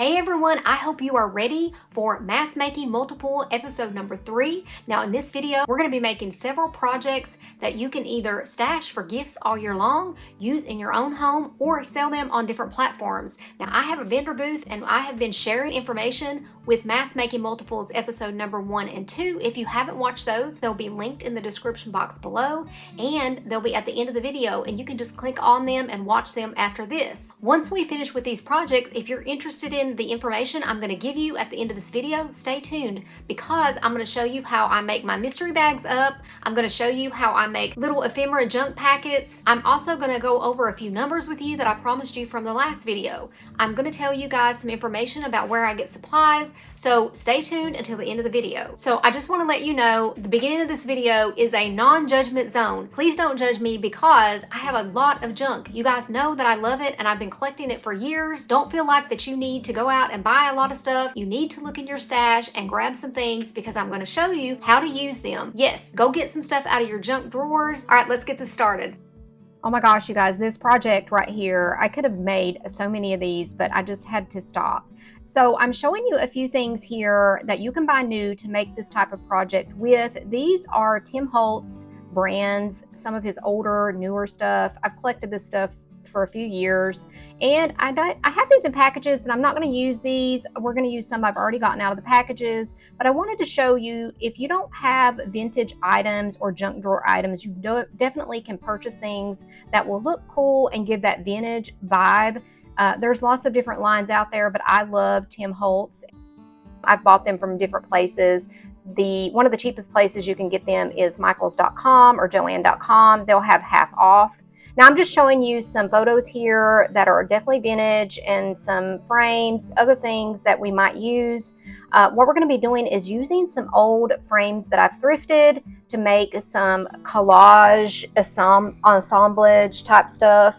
Hey everyone, I hope you are ready for Mask Making Multiple episode number 3. Now in this video, we're going to be making several projects that you can either stash for gifts all year long, use in your own home, or sell them on different platforms. Now I have a vendor booth and I have been sharing information with Mask Making Multiples episode number 1 and 2. If you haven't watched those, they'll be linked in the description box below and they'll be at the end of the video and you can just click on them and watch them after this. Once we finish with these projects, if you're interested in the information I'm going to give you at the end of this video, stay tuned because I'm going to show you how I make my mystery bags up. I'm going to show you how I make little ephemera junk packets. I'm also going to go over a few numbers with you that I promised you from the last video. I'm going to tell you guys some information about where I get supplies, so stay tuned until the end of the video. So I just want to let you know the beginning of this video is a non-judgment zone. Please don't judge me because I have a lot of junk. You guys know that I love it and I've been collecting it for years. Don't feel like that you need to go out and buy a lot of stuff. You need to look in your stash and grab some things because I'm going to show you how to use them. Yes, go get some stuff out of your junk drawers. All right, let's get this started. Oh my gosh, you guys, this project right here, I could have made so many of these, but I just had to stop. So I'm showing you a few things here that you can buy new to make this type of project with. These are Tim Holtz brands, some of his older, newer stuff. I've collected this stuff for a few years and I have these in packages, but I'm not going to use these. We're going to use some I've already gotten out of the packages, but I wanted to show you if you don't have vintage items or junk drawer items, you definitely can purchase things that will look cool and give that vintage vibe. There's lots of different lines out there, but I love Tim Holtz. I've bought them from different places. One of the cheapest places you can get them is michaels.com or joann.com. They'll have half off. Now I'm just showing you some photos here that are definitely vintage and some frames, other things that we might use. What we're going to be doing is using some old frames that I've thrifted to make some collage, assemblage type stuff.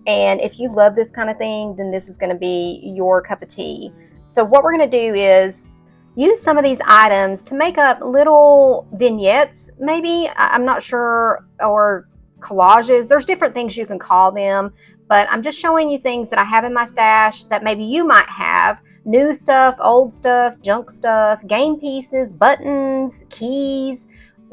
And if you love this kind of thing, then this is going to be your cup of tea. So what we're going to do is use some of these items to make up little vignettes, maybe, I'm not sure, or collages. There's different things you can call them, but I'm just showing you things that I have in my stash that maybe you might have. New stuff, old stuff, junk stuff, game pieces, buttons, keys.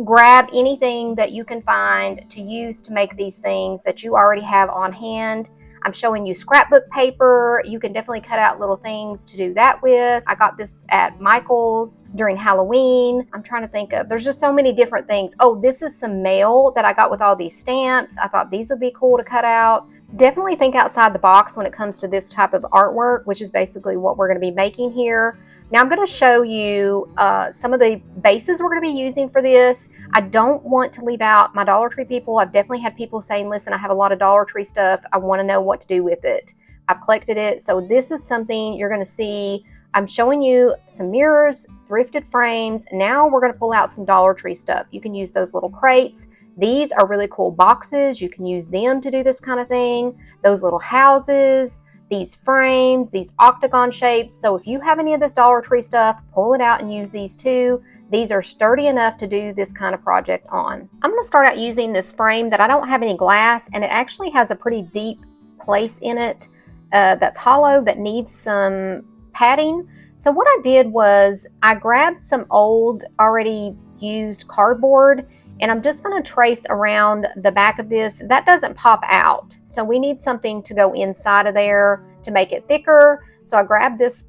Grab anything that you can find to use to make these things that you already have on hand. I'm showing you scrapbook paper. You can definitely cut out little things to do that with. I got this at Michael's during Halloween. I'm trying to think of, there's just so many different things. Oh, this is some mail that I got with all these stamps. I thought these would be cool to cut out. Definitely think outside the box when it comes to this type of artwork, which is basically what we're going to be making here. Now I'm going to show you some of the bases we're going to be using for this. I don't want to leave out my Dollar Tree people. I've definitely had people saying, listen, I have a lot of Dollar Tree stuff. I want to know what to do with it. I've collected it. So this is something you're going to see. I'm showing you some mirrors, thrifted frames. Now we're going to pull out some Dollar Tree stuff. You can use those little crates. These are really cool boxes. You can use them to do this kind of thing. Those little houses. These frames, these octagon shapes. So if you have any of this Dollar Tree stuff, pull it out and use these too. These are sturdy enough to do this kind of project on. I'm going to start out using this frame that I don't have any glass, and it actually has a pretty deep place in it that's hollow that needs some padding. So what I did was I grabbed some old already used cardboard and I'm just going to trace around the back of this. That doesn't pop out. So we need something to go inside of there to make it thicker. So I grabbed this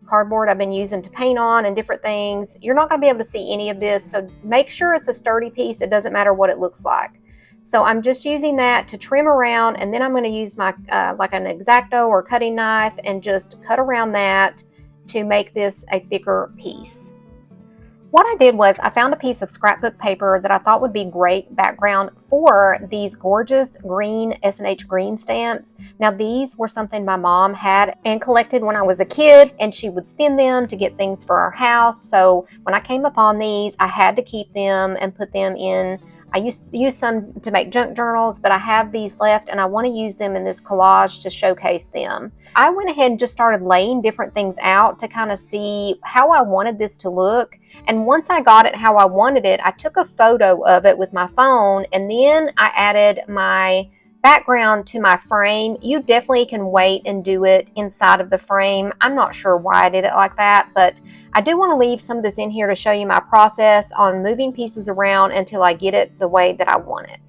cardboard I've been using to paint on and different things. You're not going to be able to see any of this. So make sure it's a sturdy piece. It doesn't matter what it looks like. So I'm just using that to trim around, and then I'm going to use my like an X-Acto or cutting knife and just cut around that to make this a thicker piece. What I did was I found a piece of scrapbook paper that I thought would be great background for these gorgeous green S&H green stamps. Now these were something my mom had and collected when I was a kid, and she would spin them to get things for our house. So when I came upon these, I had to keep them and put them in. I used to use some to make junk journals, but I have these left and I want to use them in this collage to showcase them. I went ahead and just started laying different things out to kind of see how I wanted this to look. And once I got it how I wanted it, I took a photo of it with my phone, and then I added my background to my frame. You definitely can wait and do it inside of the frame. I'm not sure why I did it like that, but I do want to leave some of this in here to show you my process on moving pieces around until I get it the way that I want it.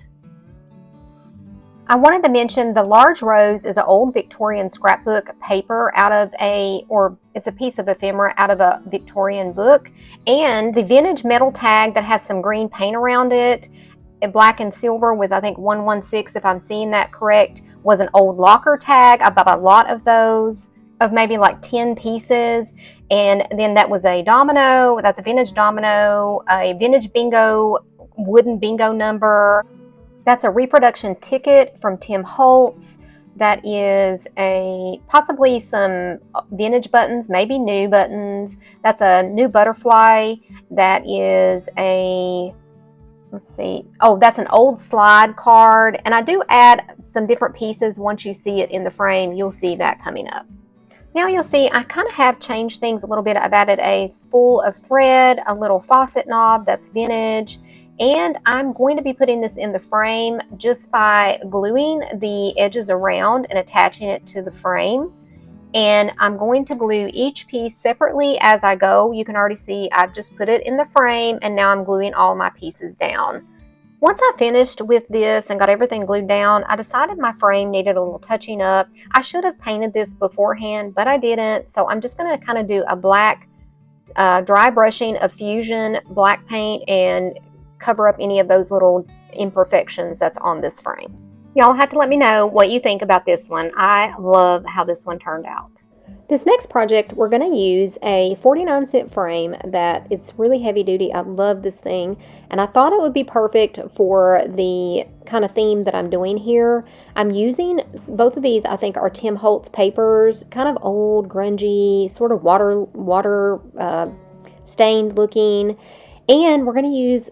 I wanted to mention the large rose is an old Victorian scrapbook paper out of it's a piece of ephemera out of a Victorian book, and the vintage metal tag that has some green paint around it, black and silver with I think 116 if I'm seeing that correct, was an old locker tag. I bought a lot of those, of maybe like 10 pieces, and then that was a domino, that's a vintage domino, a vintage bingo, wooden bingo number. That's a reproduction ticket from Tim Holtz. That is possibly some vintage buttons, maybe new buttons. That's a new butterfly. That is let's see. Oh, that's an old slide card. And I do add some different pieces. Once you see it in the frame, you'll see that coming up. Now you'll see I kind of have changed things a little bit. I've added a spool of thread, a little faucet knob that's vintage, and I'm going to be putting this in the frame just by gluing the edges around and attaching it to the frame. And I'm going to glue each piece separately as I go. You can already see I've just put it in the frame, and now I'm gluing all my pieces down. Once I finished with this and got everything glued down, I decided my frame needed a little touching up. I should have painted this beforehand, but I didn't. So I'm just going to kind of do a black dry brushing of Fusion black paint and cover up any of those little imperfections that's on this frame. Y'all have to let me know what you think about this one. I love how this one turned out. This next project, we're going to use a 49-cent frame that it's really heavy duty. I love this thing, and I thought it would be perfect for the kind of theme that I'm doing here. I'm using both of these, I think, are Tim Holtz papers, kind of old, grungy, sort of water stained looking, and we're going to use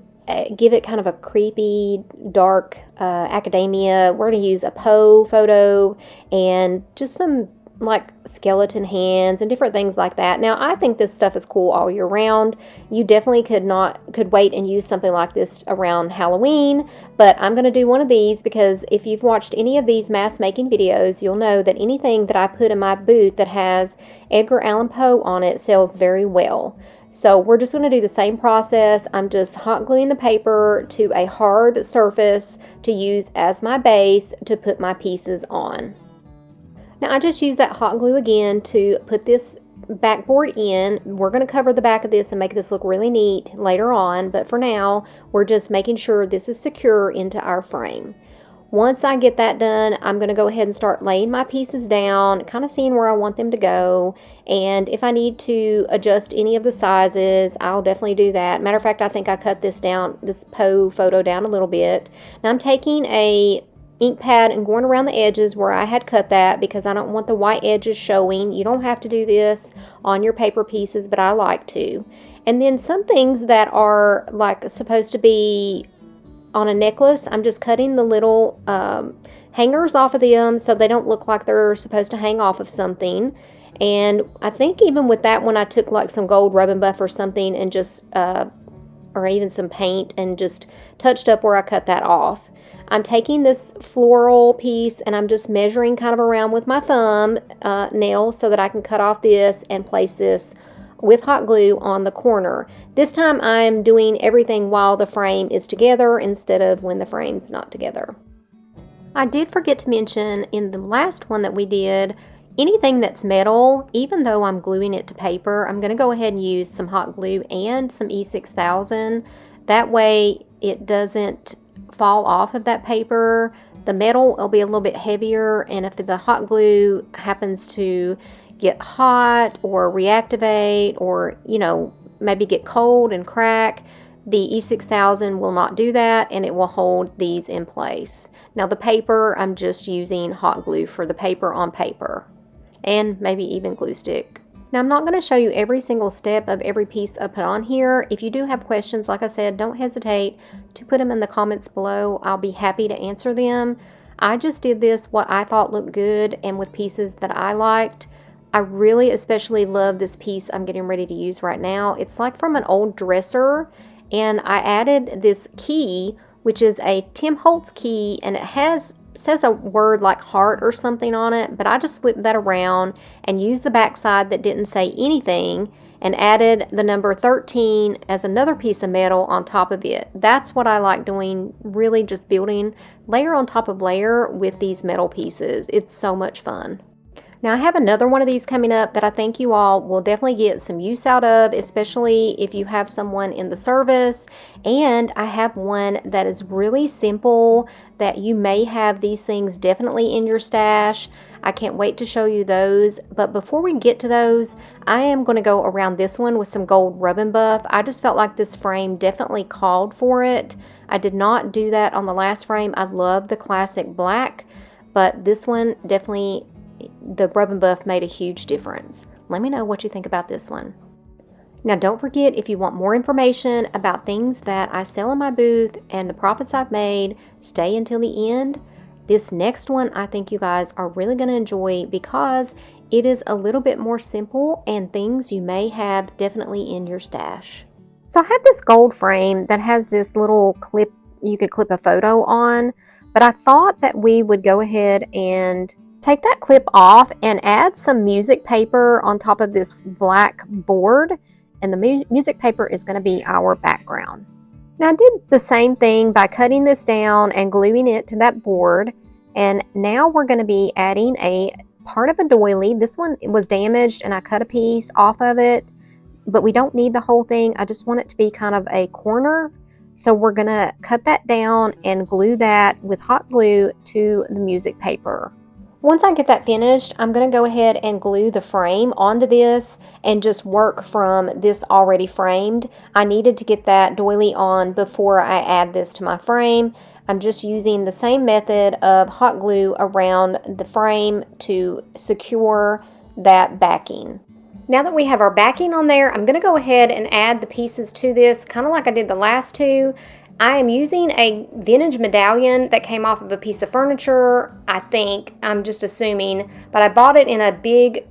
give it kind of a creepy, dark academia. We're going to use a Poe photo and just some like skeleton hands and different things like that. Now, I think this stuff is cool all year round. You definitely could wait and use something like this around Halloween, but I'm going to do one of these because if you've watched any of these mask making videos, you'll know that anything that I put in my booth that has Edgar Allan Poe on it sells very well. So we're just going to do the same process. I'm just hot gluing the paper to a hard surface to use as my base to put my pieces on. Now I just used that hot glue again to put this backboard in. We're going to cover the back of this and make this look really neat later on, but for now we're just making sure this is secure into our frame. Once I get that done, I'm going to go ahead and start laying my pieces down, kind of seeing where I want them to go, and if I need to adjust any of the sizes, I'll definitely do that. Matter of fact, I think I cut this Poe photo down a little bit. Now I'm taking a ink pad and going around the edges where I had cut that because I don't want the white edges showing. You don't have to do this on your paper pieces, but I like to. And then some things that are like supposed to be on a necklace, I'm just cutting the little hangers off of them so they don't look like they're supposed to hang off of something. And I think even with that one, I took like some gold rub and buff or something and just, or even some paint and just touched up where I cut that off. I'm taking this floral piece and I'm just measuring kind of around with my thumb nail so that I can cut off this and place this with hot glue on the corner. This time I'm doing everything while the frame is together instead of when the frame's not together. I did forget to mention in the last one that we did, anything that's metal, even though I'm gluing it to paper, I'm going to go ahead and use some hot glue and some E6000. That way it doesn't fall off of that paper. The metal will be a little bit heavier, and if the hot glue happens to get hot or reactivate or, you know, maybe get cold and crack, the E6000 will not do that and it will hold these in place. Now the paper, I'm just using hot glue for the paper on paper and maybe even glue stick. Now I'm not going to show you every single step of every piece I put on here. If you do have questions, like I said, don't hesitate to put them in the comments below. I'll be happy to answer them. I just did this what I thought looked good and with pieces that I liked. I really especially love this piece I'm getting ready to use right now. It's like from an old dresser, and I added this key, which is a Tim Holtz key, and it has says a word like heart or something on it, but I just flipped that around and used the back side that didn't say anything and added the number 13 as another piece of metal on top of it. That's what I like doing, really just building layer on top of layer with these metal pieces. It's so much fun. Now I have another one of these coming up that I think you all will definitely get some use out of, especially if you have someone in the service. And I have one that is really simple that you may have these things definitely in your stash. I can't wait to show you those. But before we get to those, I am going to go around this one with some gold rub and buff. I just felt like this frame definitely called for it. I did not do that on the last frame. I love the classic black, but this one definitely, the rub and buff made a huge difference. Let me know what you think about this one. Now don't forget, if you want more information about things that I sell in my booth and the profits I've made, stay until the end. This next one I think you guys are really going to enjoy because it is a little bit more simple and things you may have definitely in your stash. So I have this gold frame that has this little clip you could clip a photo on, but I thought that we would go ahead and take that clip off and add some music paper on top of this black board, and the music paper is going to be our background. Now I did the same thing by cutting this down and gluing it to that board, and now we're going to be adding a part of a doily. This one was damaged and I cut a piece off of it, but we don't need the whole thing. I just want it to be kind of a corner, so we're going to cut that down and glue that with hot glue to the music paper. Once I get that finished, I'm going to go ahead and glue the frame onto this and just work from this already framed. I needed to get that doily on before I add this to my frame. I'm just using the same method of hot glue around the frame to secure that backing. Now that we have our backing on there, I'm going to go ahead and add the pieces to this, kind of like I did the last two. I am using a vintage medallion that came off of a piece of furniture, I think. I'm just assuming. But I bought it in a big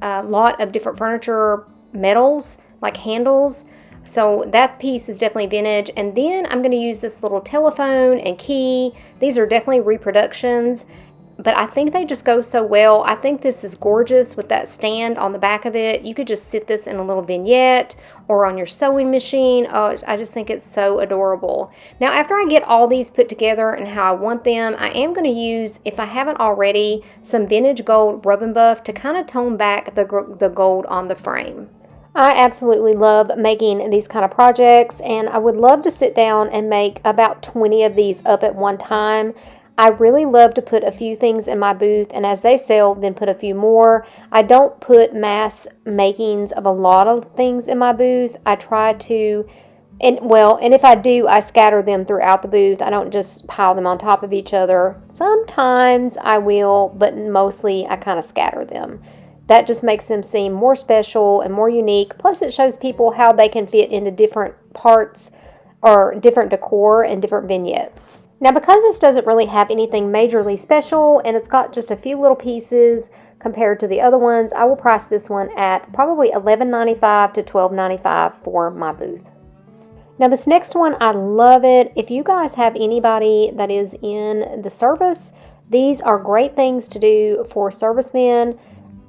lot of different furniture metals, like handles. So that piece is definitely vintage. And then I'm going to use this little telephone and key. These are definitely reproductions, but I think they just go so well. I think this is gorgeous with that stand on the back of it. You could just sit this in a little vignette or on your sewing machine. Oh, I just think it's so adorable. Now, after I get all these put together and how I want them, I am going to use, if I haven't already, some vintage gold rub and buff to kind of tone back the gold on the frame. I absolutely love making these kind of projects, and I would love to sit down and make about 20 of these up at one time. I really love to put a few things in my booth, and as they sell, then put a few more. I don't put mass makings of a lot of things in my booth. I try to, and if I do, I scatter them throughout the booth. I don't just pile them on top of each other. Sometimes I will, but mostly I kind of scatter them. That just makes them seem more special and more unique. Plus, it shows people how they can fit into different parts or different decor and different vignettes. Now, because this doesn't really have anything majorly special and it's got just a few little pieces compared to the other ones, I will price this one at probably $11.95 to $12.95 for my booth. Now, this next one, I love it. If you guys have anybody that is in the service, these are great things to do for servicemen.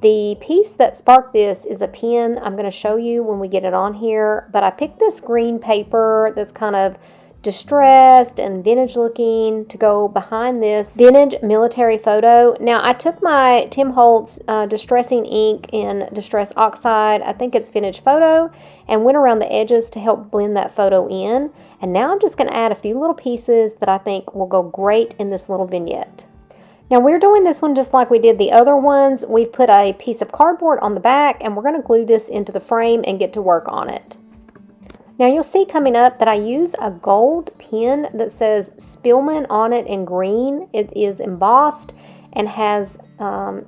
The piece that sparked this is a pin. I'm going to show you when we get it on here, but I picked this green paper that's kind of distressed and vintage looking to go behind this vintage military photo. Now, I took my Tim Holtz distressing ink in Distress Oxide, I think it's Vintage Photo, and went around the edges to help blend that photo in. And now I'm just going to add a few little pieces that I think will go great in this little vignette. Now, we're doing this one just like we did the other ones. We've put a piece of cardboard on the back, and we're going to glue this into the frame and get to work on it. Now, you'll see coming up that I use a gold pin that says Spillman on it in green. It is embossed and has,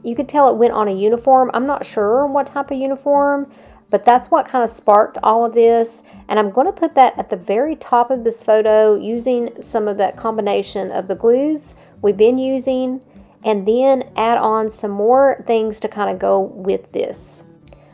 you could tell it went on a uniform. I'm not sure what type of uniform, but that's what kind of sparked all of this. And I'm going to put that at the very top of this photo using some of that combination of the glues we've been using, and then add on some more things to kind of go with this.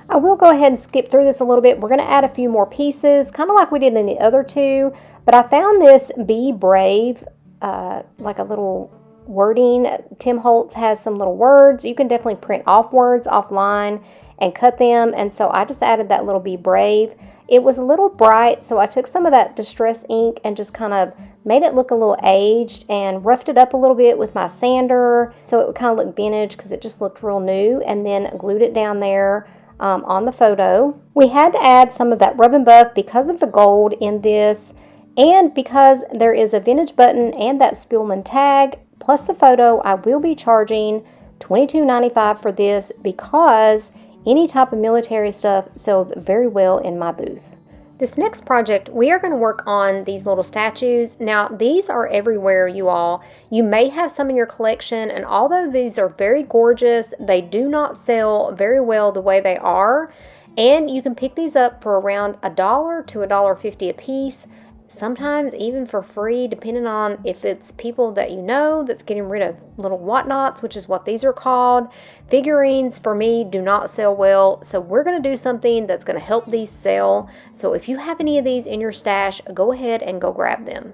I will go ahead and skip through this a little bit. We're going to add a few more pieces, kind of like we did in the other two, but I found this Be Brave, like a little wording. Tim Holtz has some little words. You can definitely print off words offline and cut them, and so I just added that little Be Brave. It was a little bright, so I took some of that distress ink and just kind of made it look a little aged and roughed it up a little bit with my sander so it would kind of look vintage because it just looked real new, and then glued it down there on the photo. We had to add some of that rub and buff because of the gold in this, and because there is a vintage button and that Spielman tag plus the photo. I will be charging $22.95 for this because any type of military stuff sells very well in my booth. This next project, we are going to work on these little statues. Now, these are everywhere, you all. You may have some in your collection, and although these are very gorgeous, they do not sell very well the way they are. And you can pick these up for around $1 to $1.50 a piece. Sometimes even for free, depending on if it's people that you know that's getting rid of little whatnots, which is what these are called. Figurines, for me, do not sell well, so we're going to do something that's going to help these sell. So if you have any of these in your stash, go ahead and go grab them.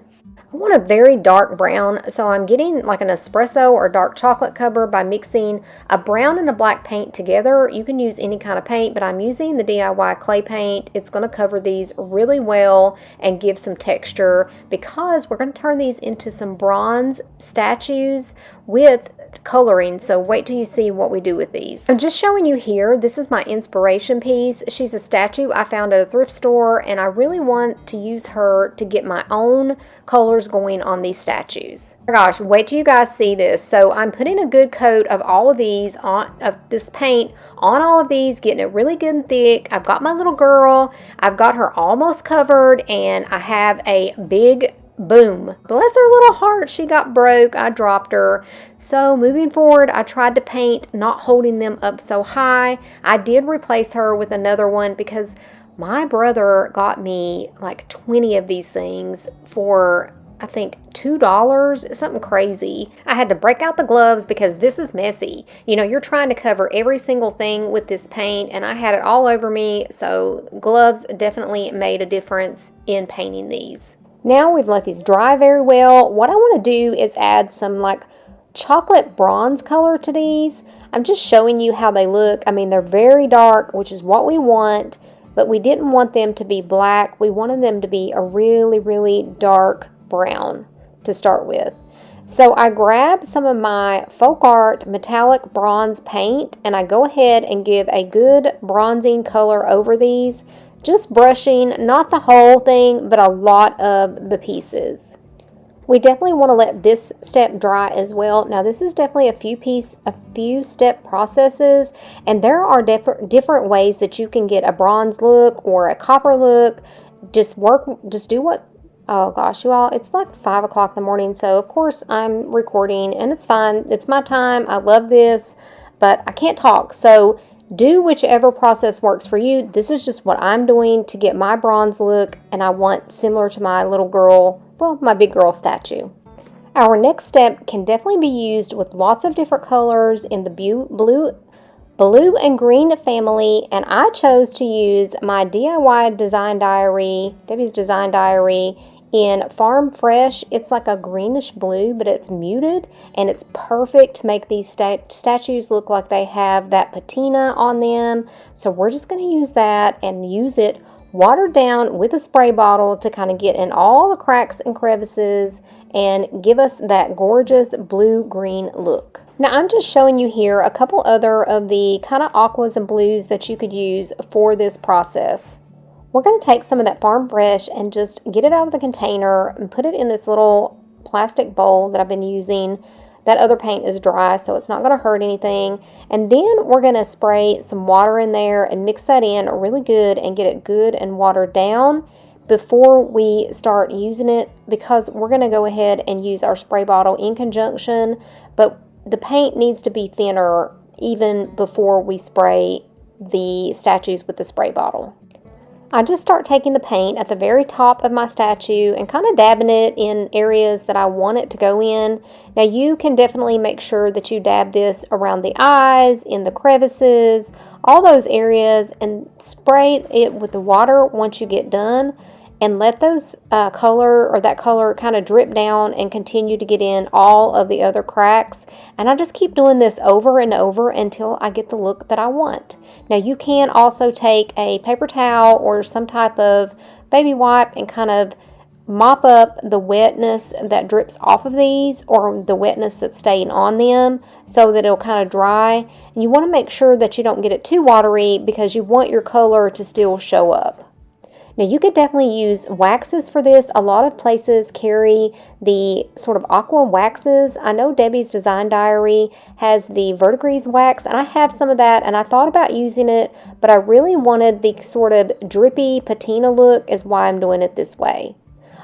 I want a very dark brown, so I'm getting like an espresso or dark chocolate cover by mixing a brown and a black paint together. You can use any kind of paint, but I'm using the DIY clay paint. It's going to cover these really well and give some texture because we're going to turn these into some bronze statues with coloring, so wait till you see what we do with these. I'm just showing you here, this is my inspiration piece. She's a statue I found at a thrift store, and I really want to use her to get my own colors going on these statues. Oh gosh, wait till you guys see this. So I'm putting a good coat of all of these of this paint on all of these, getting it really good and thick. I've got my little girl, I've got her almost covered, and I have a big boom. Bless her little heart, she got broke. I dropped her. So moving forward, I tried to paint not holding them up so high. I did replace her with another one because my brother got me like 20 of these things for I think $2, something crazy. I had to break out the gloves because this is messy. You know, you're trying to cover every single thing with this paint, and I had it all over me, so gloves definitely made a difference in painting these. Now we've let these dry very well. What I want to do is add some like chocolate bronze color to these. I'm just showing you how they look. I mean, they're very dark, which is what we want, but we didn't want them to be black. We wanted them to be a really, really dark brown to start with. So I grab some of my Folk Art metallic bronze paint, and I go ahead and give a good bronzing color over these. Just brushing, not the whole thing, but a lot of the pieces. We definitely want to let this step dry as well. Now this is definitely a few step processes, and there are different ways that you can get a bronze look or a copper look. Just do what, oh gosh, you all, it's like 5 o'clock in the morning, so of course I'm recording, and it's fine. It's my time. I love this, but I can't talk, so do whichever process works for you. This is just what I'm doing to get my bronze look, and I want similar to my little girl, well, my big girl statue. Our next step can definitely be used with lots of different colors in the blue and green family, and I chose to use my DIY design diary, Debbie's design diary, in Farm Fresh. It's like a greenish blue, but it's muted, and it's perfect to make these statues look like they have that patina on them. So we're just going to use that and use it watered down with a spray bottle to kind of get in all the cracks and crevices and give us that gorgeous blue-green look. Now I'm just showing you here a couple other of the kind of aquas and blues that you could use for this process. We're going to take some of that Farm Fresh and just get it out of the container and put it in this little plastic bowl that I've been using. That other paint is dry, so it's not going to hurt anything. And then we're going to spray some water in there and mix that in really good and get it good and watered down before we start using it, because we're going to go ahead and use our spray bottle in conjunction, but the paint needs to be thinner even before we spray the statues with the spray bottle. I just start taking the paint at the very top of my statue and kind of dabbing it in areas that I want it to go in. Now you can definitely make sure that you dab this around the eyes, in the crevices, all those areas, and spray it with the water once you get done. and let those that color kind of drip down and continue to get in all of the other cracks. And I just keep doing this over and over until I get the look that I want. Now you can also take a paper towel or some type of baby wipe and kind of mop up the wetness that drips off of these, or the wetness that's staying on them, so that it'll kind of dry. And you want to make sure that you don't get it too watery, because you want your color to still show up. Now you could definitely use waxes for this. A lot of places carry the sort of aqua waxes. I know Debbie's Design Diary has the verdigris wax, and I have some of that, and I thought about using it, but I really wanted the sort of drippy patina look, is why I'm doing it this way.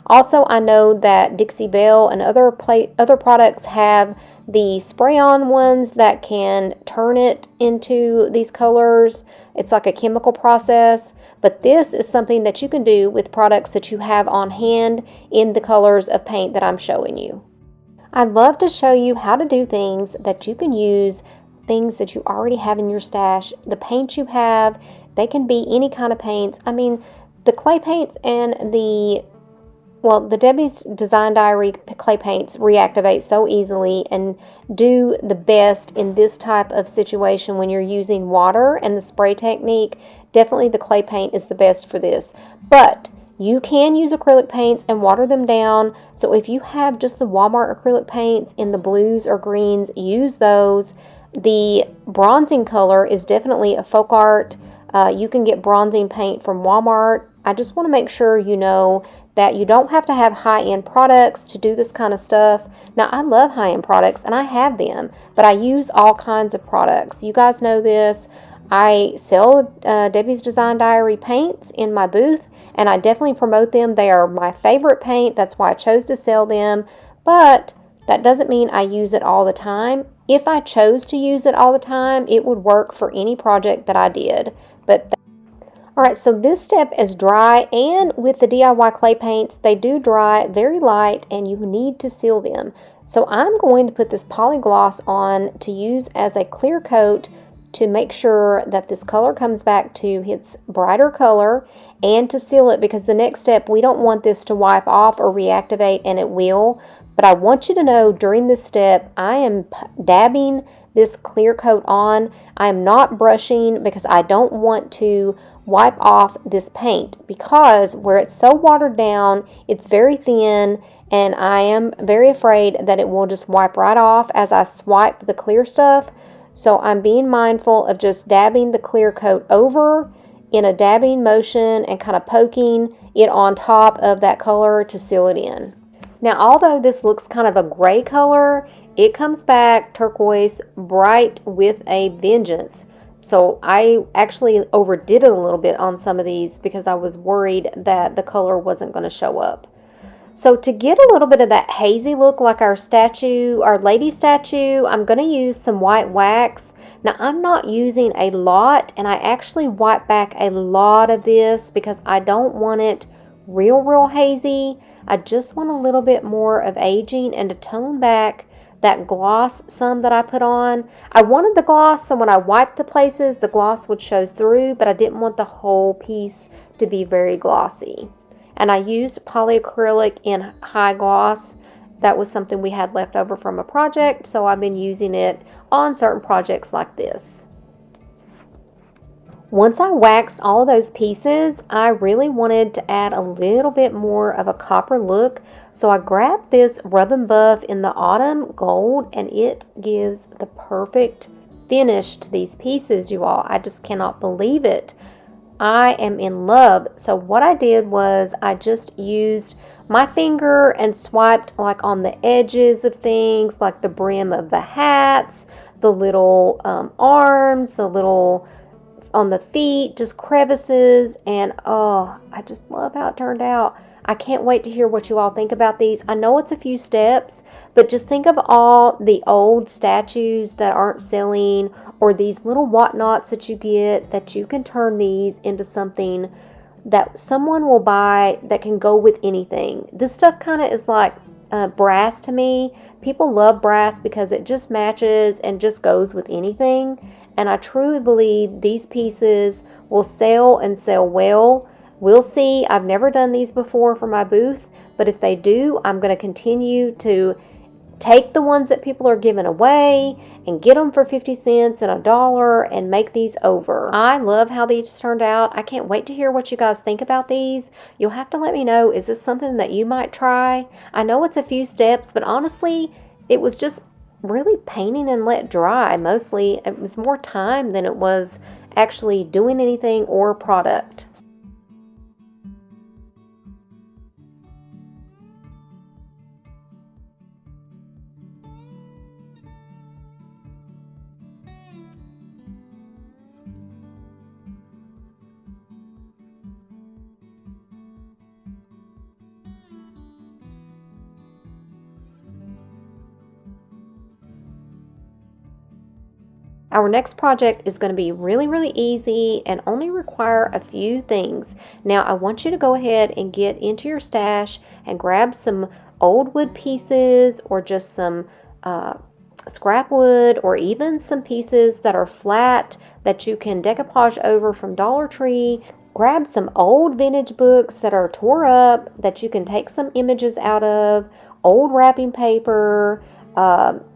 Also, I know that Dixie Belle and other products have the spray-on ones that can turn it into these colors. It's like a chemical process, but this is something that you can do with products that you have on hand in the colors of paint that I'm showing you. I'd love to show you how to do things that you can use, things that you already have in your stash. The paints you have, they can be any kind of paints. I mean, the clay paints and the Debbie's Design Diary clay paints reactivate so easily and do the best in this type of situation when you're using water and the spray technique. Definitely the clay paint is the best for this. But you can use acrylic paints and water them down. So if you have just the Walmart acrylic paints in the blues or greens, use those. The bronzing color is definitely a folk art. You can get bronzing paint from Walmart. I just want to make sure you know that you don't have to have high-end products to do this kind of stuff. Now, I love high-end products, and I have them, but I use all kinds of products. You guys know this. I sell Debbie's Design Diary paints in my booth, and I definitely promote them. They are my favorite paint. That's why I chose to sell them, but that doesn't mean I use it all the time. If I chose to use it all the time, it would work for any project that I did. Alright, so this step is dry, and with the DIY clay paints, they do dry very light and you need to seal them. So I'm going to put this polygloss on to use as a clear coat to make sure that this color comes back to its brighter color, and to seal it, because the next step, we don't want this to wipe off or reactivate, and it will. But I want you to know during this step, I am dabbing this clear coat on. I am not brushing, because I don't want to wipe off this paint, because where it's so watered down, it's very thin, and I am very afraid that it will just wipe right off as I swipe the clear stuff. So I'm being mindful of just dabbing the clear coat over in a dabbing motion and kind of poking it on top of that color to seal it in. Now, although this looks kind of a gray color, it comes back turquoise bright with a vengeance. So I actually overdid it a little bit on some of these because I was worried that the color wasn't going to show up. So to get a little bit of that hazy look like our statue, our lady statue, I'm going to use some white wax. Now I'm not using a lot, and I actually wipe back a lot of this because I don't want it real hazy. I just want a little bit more of aging and to tone back that gloss some that I put on. I wanted the gloss so when I wiped the places, the gloss would show through, but I didn't want the whole piece to be very glossy. And I used polyacrylic in high gloss. That was something we had left over from a project, so I've been using it on certain projects like this. Once I waxed all those pieces, I really wanted to add a little bit more of a copper look. So I grabbed this Rub and Buff in the Autumn Gold, and it gives the perfect finish to these pieces, you all. I just cannot believe it. I am in love. So what I did was I just used my finger and swiped like on the edges of things, like the brim of the hats, the little arms, the little on the feet, just crevices, and oh, I just love how it turned out. I can't wait to hear what you all think about these. I know it's a few steps, but just think of all the old statues that aren't selling, or these little whatnots that you get, that you can turn these into something that someone will buy that can go with anything. This stuff kind of is like brass to me. People love brass because it just matches and just goes with anything. And I truly believe these pieces will sell and sell well. We'll see. I've never done these before for my booth, but if they do, I'm going to continue to take the ones that people are giving away and get them for 50 cents and $1 and make these over. I love how these turned out. I can't wait to hear what you guys think about these. You'll have to let me know, is this something that you might try? I know it's a few steps, but honestly, it was just really painting and let dry mostly. It was more time than it was actually doing anything or product. Our next project is going to be really easy and only require a few things. Now I want you to go ahead and get into your stash and grab some old wood pieces or just some scrap wood, or even some pieces that are flat that you can decoupage over from Dollar Tree. Grab some old vintage books that are tore up that you can take some images out of, old wrapping paper,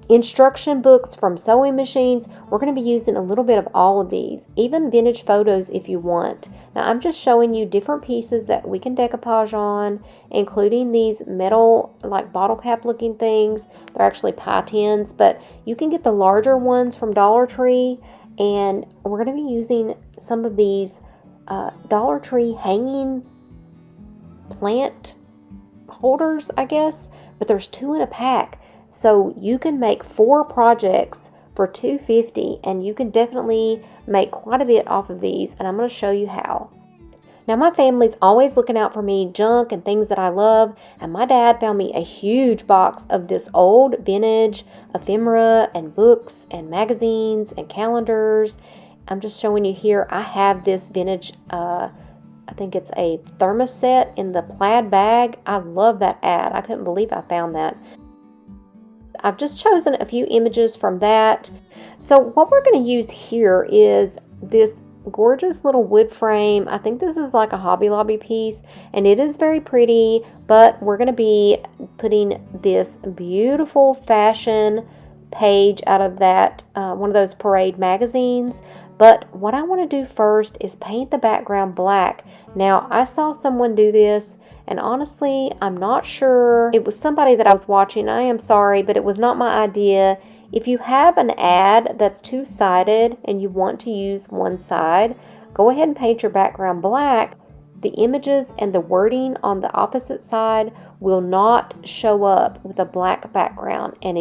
instruction books from sewing machines. We're going to be using a little bit of all of these, even vintage photos if you want. Now I'm just showing you different pieces that we can decoupage on, including these metal like bottle cap looking things. They're actually pie tins, but you can get the larger ones from Dollar Tree, and we're going to be using some of these Dollar Tree hanging plant holders, I guess, but there's 2 in a pack. So you can make 4 projects for $2.50, and you can definitely make quite a bit off of these, and I'm going to show you how. Now my family's always looking out for me junk and things that I love, and my dad found me a huge box of this old vintage ephemera and books and magazines and calendars. I'm just showing you here. I have this vintage I think it's a thermos set in the plaid bag. I love that ad. I couldn't believe I found that. I've just chosen a few images from that. So what we're going to use here is this gorgeous little wood frame. I think this is like a Hobby Lobby piece, and it is very pretty, but we're going to be putting this beautiful fashion page out of that one of those parade magazines. But what I want to do first is paint the background black. Now I saw someone do this, and honestly, I'm not sure. It was somebody that I was watching. I am sorry, but it was not my idea. If you have an ad that's two-sided and you want to use one side, go ahead and paint your background black. The images and the wording on the opposite side will not show up with a black background, and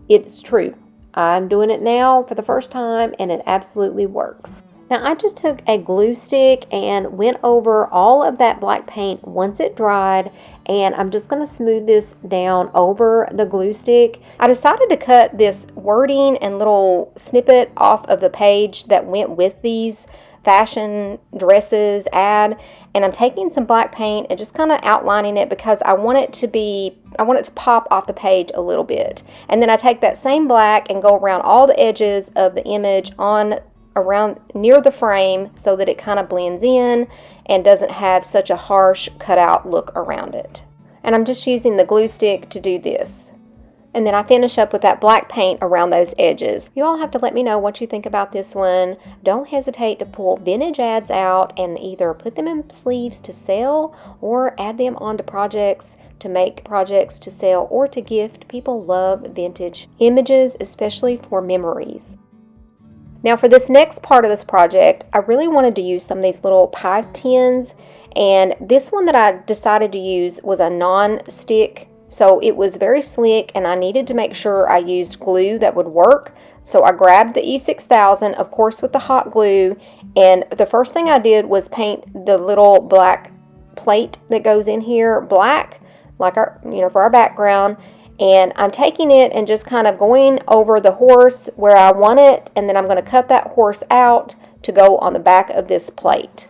it's true. I'm doing it now for the first time, and it absolutely works. Now I just took a glue stick and went over all of that black paint once it dried, and I'm just going to smooth this down over the glue stick. I decided to cut this wording and little snippet off of the page that went with these fashion dresses ad, and I'm taking some black paint and just kind of outlining it because I want it to pop off the page a little bit. And then I take that same black and go around all the edges of the image around near the frame so that it kind of blends in and doesn't have such a harsh cutout look around it. And I'm just using the glue stick to do this. And then I finish up with that black paint around those edges. You all have to let me know what you think about this one. Don't hesitate to pull vintage ads out and either put them in sleeves to sell or add them onto projects to make projects to sell or to gift. People love vintage images, especially for memories. Now for this next part of this project, I really wanted to use some of these little pie tins, and this one that I decided to use was a non-stick, so it was very slick, and I needed to make sure I used glue that would work. So I grabbed the E6000, of course with the hot glue, and the first thing I did was paint the little black plate that goes in here black, like for our background. And I'm taking it and just kind of going over the horse where I want it, and then I'm going to cut that horse out to go on the back of this plate.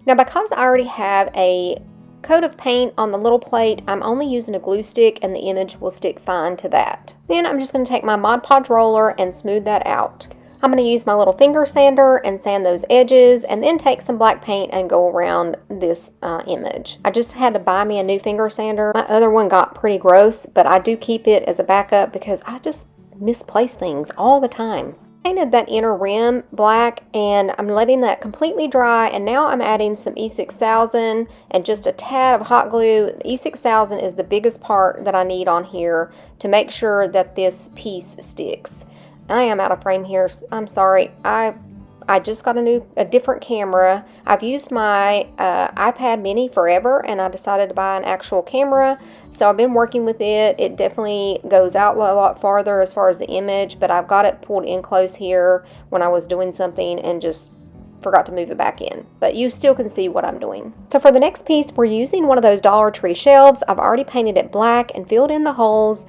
Now because I already have a coat of paint on the little plate, I'm only using a glue stick and the image will stick fine to that. Then I'm just going to take my Mod Podge roller and smooth that out. I'm going to use my little finger sander and sand those edges and then take some black paint and go around this image. I just had to buy me a new finger sander. My other one got pretty gross, but I do keep it as a backup because I just misplace things all the time. Painted that inner rim black and I'm letting that completely dry, and now I'm adding some E6000 and just a tad of hot glue. E6000 is the biggest part that I need on here to make sure that this piece sticks. I am out of frame here. I'm sorry. I just got a different camera. I've used my iPad mini forever, and I decided to buy an actual camera. So I've been working with it. It definitely goes out a lot farther as far as the image, but I've got it pulled in close here when I was doing something and just forgot to move it back in. But you still can see what I'm doing. So for the next piece, we're using one of those Dollar Tree shelves. I've already painted it black and filled in the holes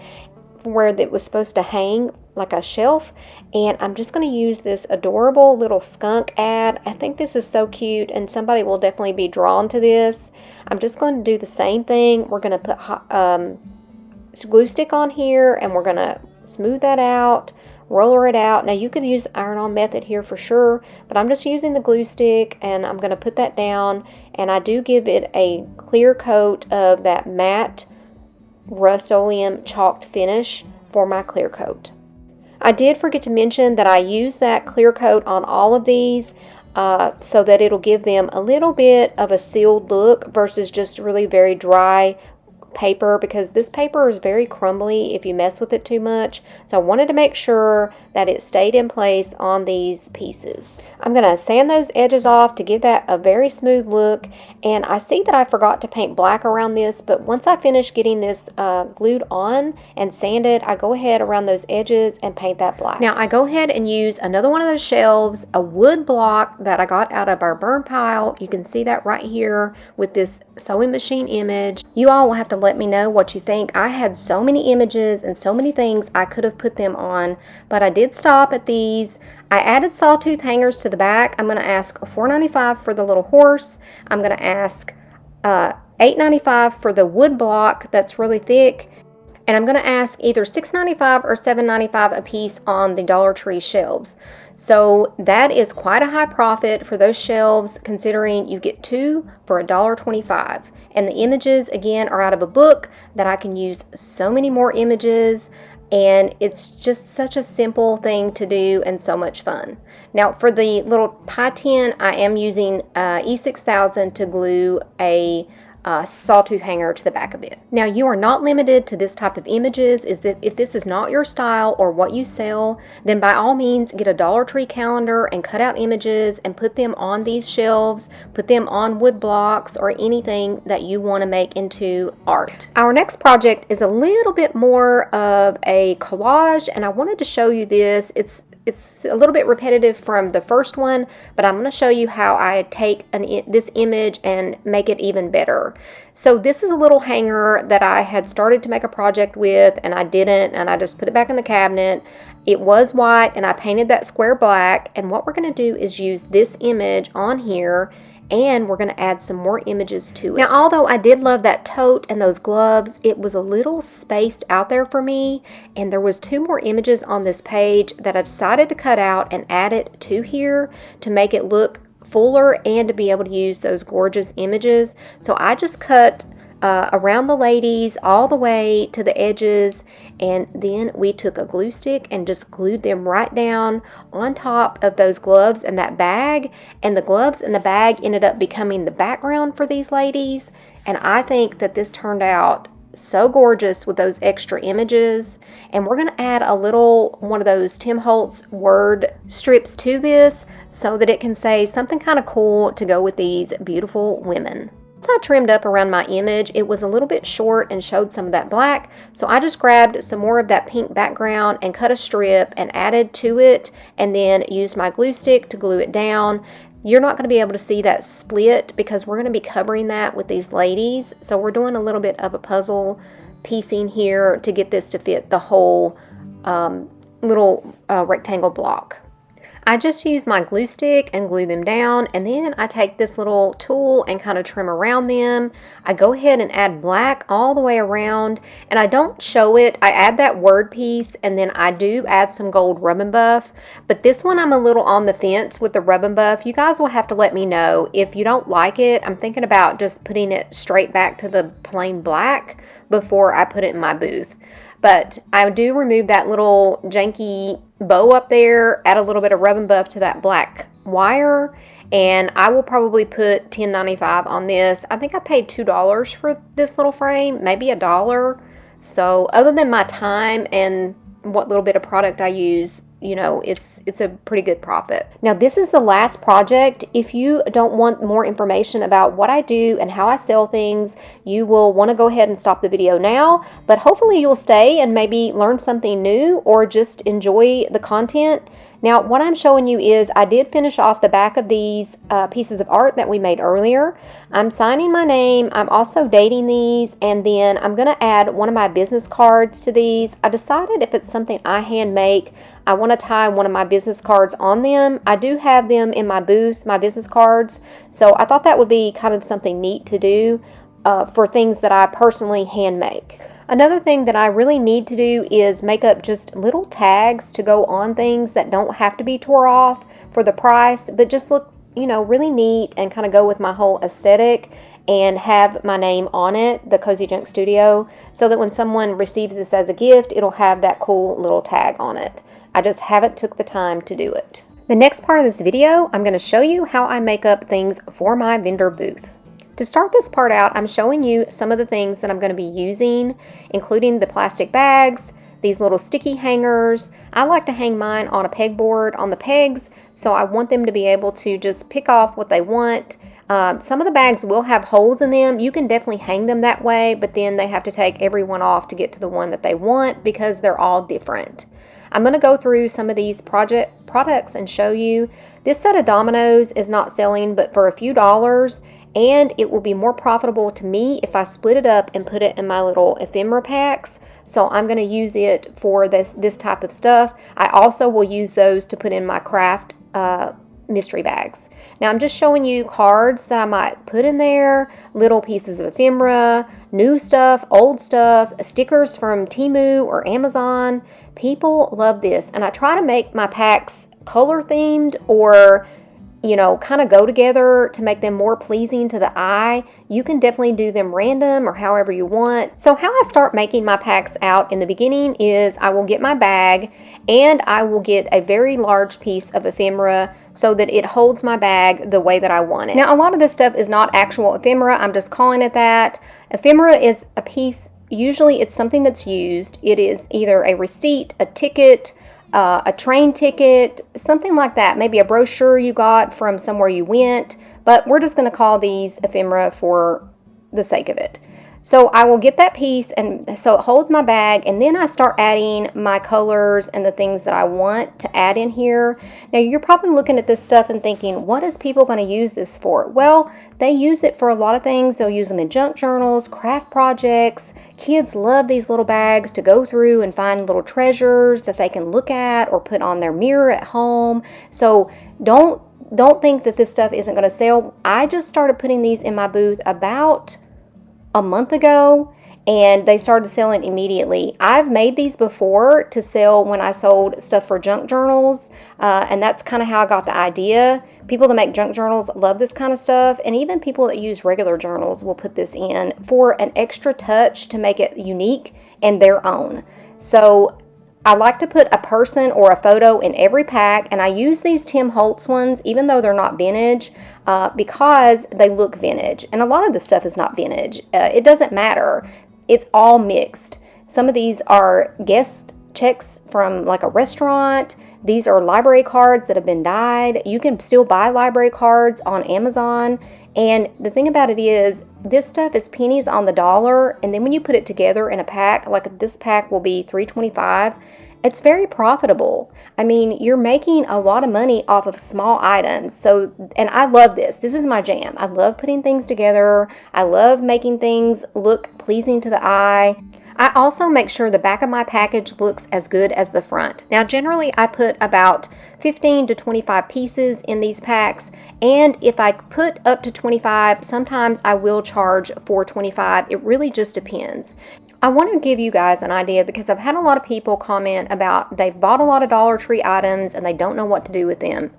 where it was supposed to hang like a shelf, and I'm just going to use this adorable little skunk ad. I think this is so cute and somebody will definitely be drawn to this. I'm just going to do the same thing. We're going to put glue stick on here and we're going to smooth that out, roller it out. Now you could use the iron-on method here for sure, but I'm just using the glue stick and I'm going to put that down, and I do give it a clear coat of that matte Rust-Oleum chalked finish for my clear coat. I did forget to mention that I use that clear coat on all of these so that it'll give them a little bit of a sealed look versus just really very dry paper, because this paper is very crumbly if you mess with it too much. So I wanted to make sure that it stayed in place on these pieces. I'm going to sand those edges off to give that a very smooth look, and I see that I forgot to paint black around this, but once I finish getting this glued on and sanded, I go ahead around those edges and paint that black. Now I go ahead and use another one of those shelves, a wood block that I got out of our burn pile. You can see that right here with this sewing machine image. You all will have to let me know what you think. I had so many images and so many things I could have put them on, but I did stop at these. I added sawtooth hangers to the back. I'm going to ask $4.95 for the little horse. I'm going to ask $8.95 for the wood block that's really thick. And I'm going to ask either $6.95 or $7.95 a piece on the Dollar Tree shelves. So that is quite a high profit for those shelves, considering you get two for $1.25. And the images, again, are out of a book that I can use so many more images. And it's just such a simple thing to do and so much fun. Now for the little pie tin, I am using E6000 to glue a sawtooth hanger to the back of it. Now you are not limited to this type of images. Is that if this is not your style or what you sell, then by all means get a Dollar Tree calendar and cut out images and put them on these shelves, put them on wood blocks or anything that you want to make into art. Our next project is a little bit more of a collage, and I wanted to show you this. It's a little bit repetitive from the first one, but I'm going to show you how I take this image and make it even better. So this is a little hanger that I had started to make a project with, and I didn't, and I just put it back in the cabinet. It was white, and I painted that square black, and what we're going to do is use this image on here, and we're going to add some more images to it. Now, although I did love that tote and those gloves, it was a little spaced out there for me, and there was two more images on this page that I decided to cut out and add it to here to make it look fuller and to be able to use those gorgeous images. So I just cut around the ladies all the way to the edges, and then we took a glue stick and just glued them right down on top of those gloves and that bag, and the gloves and the bag ended up becoming the background for these ladies. And I think that this turned out so gorgeous with those extra images. And we're going to add a little one of those Tim Holtz word strips to this so that it can say something kind of cool to go with these beautiful women. Once I trimmed up around my image, it was a little bit short and showed some of that black, so I just grabbed some more of that pink background and cut a strip and added to it, and then used my glue stick to glue it down. You're not going to be able to see that split because we're going to be covering that with these ladies, so we're doing a little bit of a puzzle piecing here to get this to fit the whole little rectangle block. I just use my glue stick and glue them down, and then I take this little tool and kind of trim around them. I go ahead and add black all the way around, and I don't show it. I add that word piece, and then I do add some gold rub and buff, but this one I'm a little on the fence with the rub and buff. You guys will have to let me know if you don't like it. I'm thinking about just putting it straight back to the plain black before I put it in my booth. But I do remove that little janky bow up there, add a little bit of rub and buff to that black wire, and I will probably put $10.95 on this. I think I paid $2 for this little frame, maybe $1. So other than my time and what little bit of product I use, you know, it's a pretty good profit. Now this is the last project. If you don't want more information about what I do and how I sell things, you will want to go ahead and stop the video now, but hopefully you'll stay and maybe learn something new or just enjoy the content. Now what I'm showing you is I did finish off the back of these pieces of art that we made earlier. I'm signing my name, I'm also dating these, and then I'm going to add one of my business cards to these. I decided if it's something I hand make, I want to tie one of my business cards on them. I do have them in my booth, my business cards, so I thought that would be kind of something neat to do for things that I personally hand make. Another thing that I really need to do is make up just little tags to go on things that don't have to be tore off for the price, but just look, you know, really neat and kind of go with my whole aesthetic and have my name on it, the Cozy Junk Studio, so that when someone receives this as a gift, it'll have that cool little tag on it. I just haven't took the time to do it. The next part of this video, I'm going to show you how I make up things for my vendor booth. To start this part out, I'm showing you some of the things that I'm going to be using, including the plastic bags, these little sticky hangers. I like to hang mine on a pegboard on the pegs, so I want them to be able to just pick off what they want. Some of the bags will have holes in them. You can definitely hang them that way, but then they have to take every one off to get to the one that they want because they're all different. I'm going to go through some of these products and show you. This set of dominoes is not selling but for a few dollars, and it will be more profitable to me if I split it up and put it in my little ephemera packs. So I'm going to use it for this type of stuff. I also will use those to put in my craft mystery bags. Now I'm just showing you cards that I might put in there, little pieces of ephemera, new stuff, old stuff, stickers from Temu or Amazon. People love this, and I try to make my packs color themed or, you know, kind of go together to make them more pleasing to the eye. You can definitely do them random or however you want. So how I start making my packs out in the beginning is I will get my bag and I will get a very large piece of ephemera so that it holds my bag the way that I want it. Now a lot of this stuff is not actual ephemera, I'm just calling it that. Ephemera is a piece, usually it's something that's used. It is either a receipt, a ticket, a train ticket, something like that. Maybe a brochure you got from somewhere you went, but we're just going to call these ephemera for the sake of it. So I will get that piece, and so it holds my bag, and then I start adding my colors and the things that I want to add in here. Now you're probably looking at this stuff and thinking, what is people going to use this for? Well, they use it for a lot of things. They'll use them in junk journals, craft projects. Kids love these little bags to go through and find little treasures that they can look at or put on their mirror at home. So don't think that this stuff isn't going to sell. I just started putting these in my booth about a month ago, and they started selling immediately. I've made these before to sell when I sold stuff for junk journals, and that's kind of how I got the idea. People that make junk journals love this kind of stuff, and even people that use regular journals will put this in for an extra touch to make it unique and their own. So I like to put a person or a photo in every pack, and I use these Tim Holtz ones, even though they're not vintage, because they look vintage. And a lot of this stuff is not vintage. It doesn't matter. It's all mixed. Some of these are guest checks from like a restaurant. These are library cards that have been dyed. You can still buy library cards on Amazon. And the thing about it is, this stuff is pennies on the dollar, and then when you put it together in a pack, like this pack will be $3.25, it's very profitable. I mean, you're making a lot of money off of small items. So, and I love this. This is my jam. I love putting things together. I love making things look pleasing to the eye. I also make sure the back of my package looks as good as the front. Now generally I put about 15 to 25 pieces in these packs, and if I put up to 25, sometimes I will charge for 25. It really just depends. I want to give you guys an idea because I've had a lot of people comment about they've bought a lot of Dollar Tree items and they don't know what to do with them.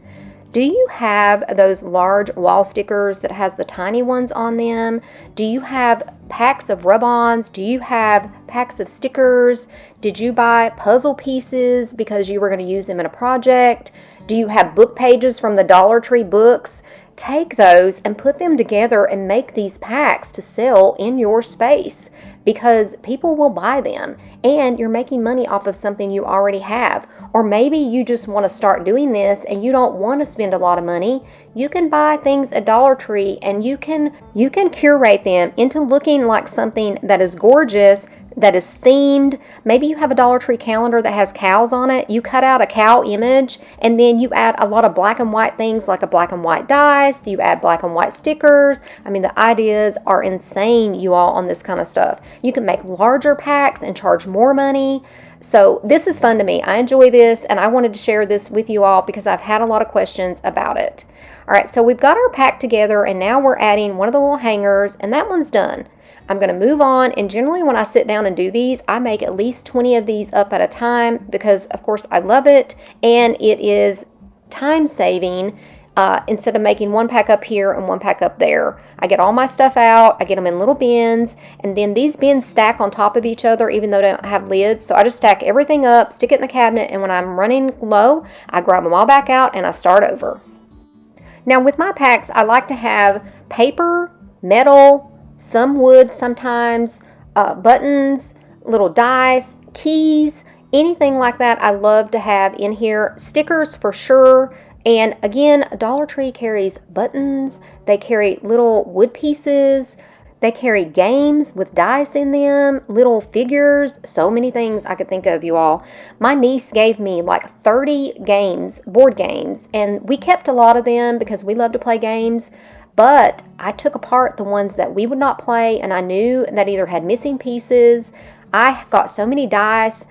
Do you have those large wall stickers that has the tiny ones on them? Do you have packs of rub-ons? Do you have packs of stickers? Did you buy puzzle pieces because you were going to use them in a project? Do you have book pages from the Dollar Tree books? Take those and put them together and make these packs to sell in your space, because people will buy them and you're making money off of something you already have. Or maybe you just want to start doing this and you don't want to spend a lot of money. You can buy things at Dollar Tree and you can curate them into looking like something that is gorgeous, that is themed. Maybe you have a Dollar Tree calendar that has cows on it. You cut out a cow image and then you add a lot of black and white things like a black and white dice. You add black and white stickers. I mean, the ideas are insane, you all, on this kind of stuff. You can make larger packs and charge more money. So this is fun to me. I enjoy this and I wanted to share this with you all because I've had a lot of questions about it. All right, so we've got our pack together and now we're adding one of the little hangers and that one's done. I'm going to move on, and generally when I sit down and do these, I make at least 20 of these up at a time because, of course, I love it, and it is time-saving instead of making one pack up here and one pack up there. I get all my stuff out, I get them in little bins, and then these bins stack on top of each other even though they don't have lids, so I just stack everything up, stick it in the cabinet, and when I'm running low, I grab them all back out and I start over. Now, with my packs, I like to have paper, metal, some wood sometimes, buttons, little dice, keys, anything like that I love to have in here. Stickers for sure. And again, Dollar Tree carries buttons. They carry little wood pieces. They carry games with dice in them, little figures, so many things I could think of, you all. My niece gave me like 30 games, board games, and we kept a lot of them because we love to play games. But I took apart the ones that we would not play, and I knew that either had missing pieces. I got so many dice.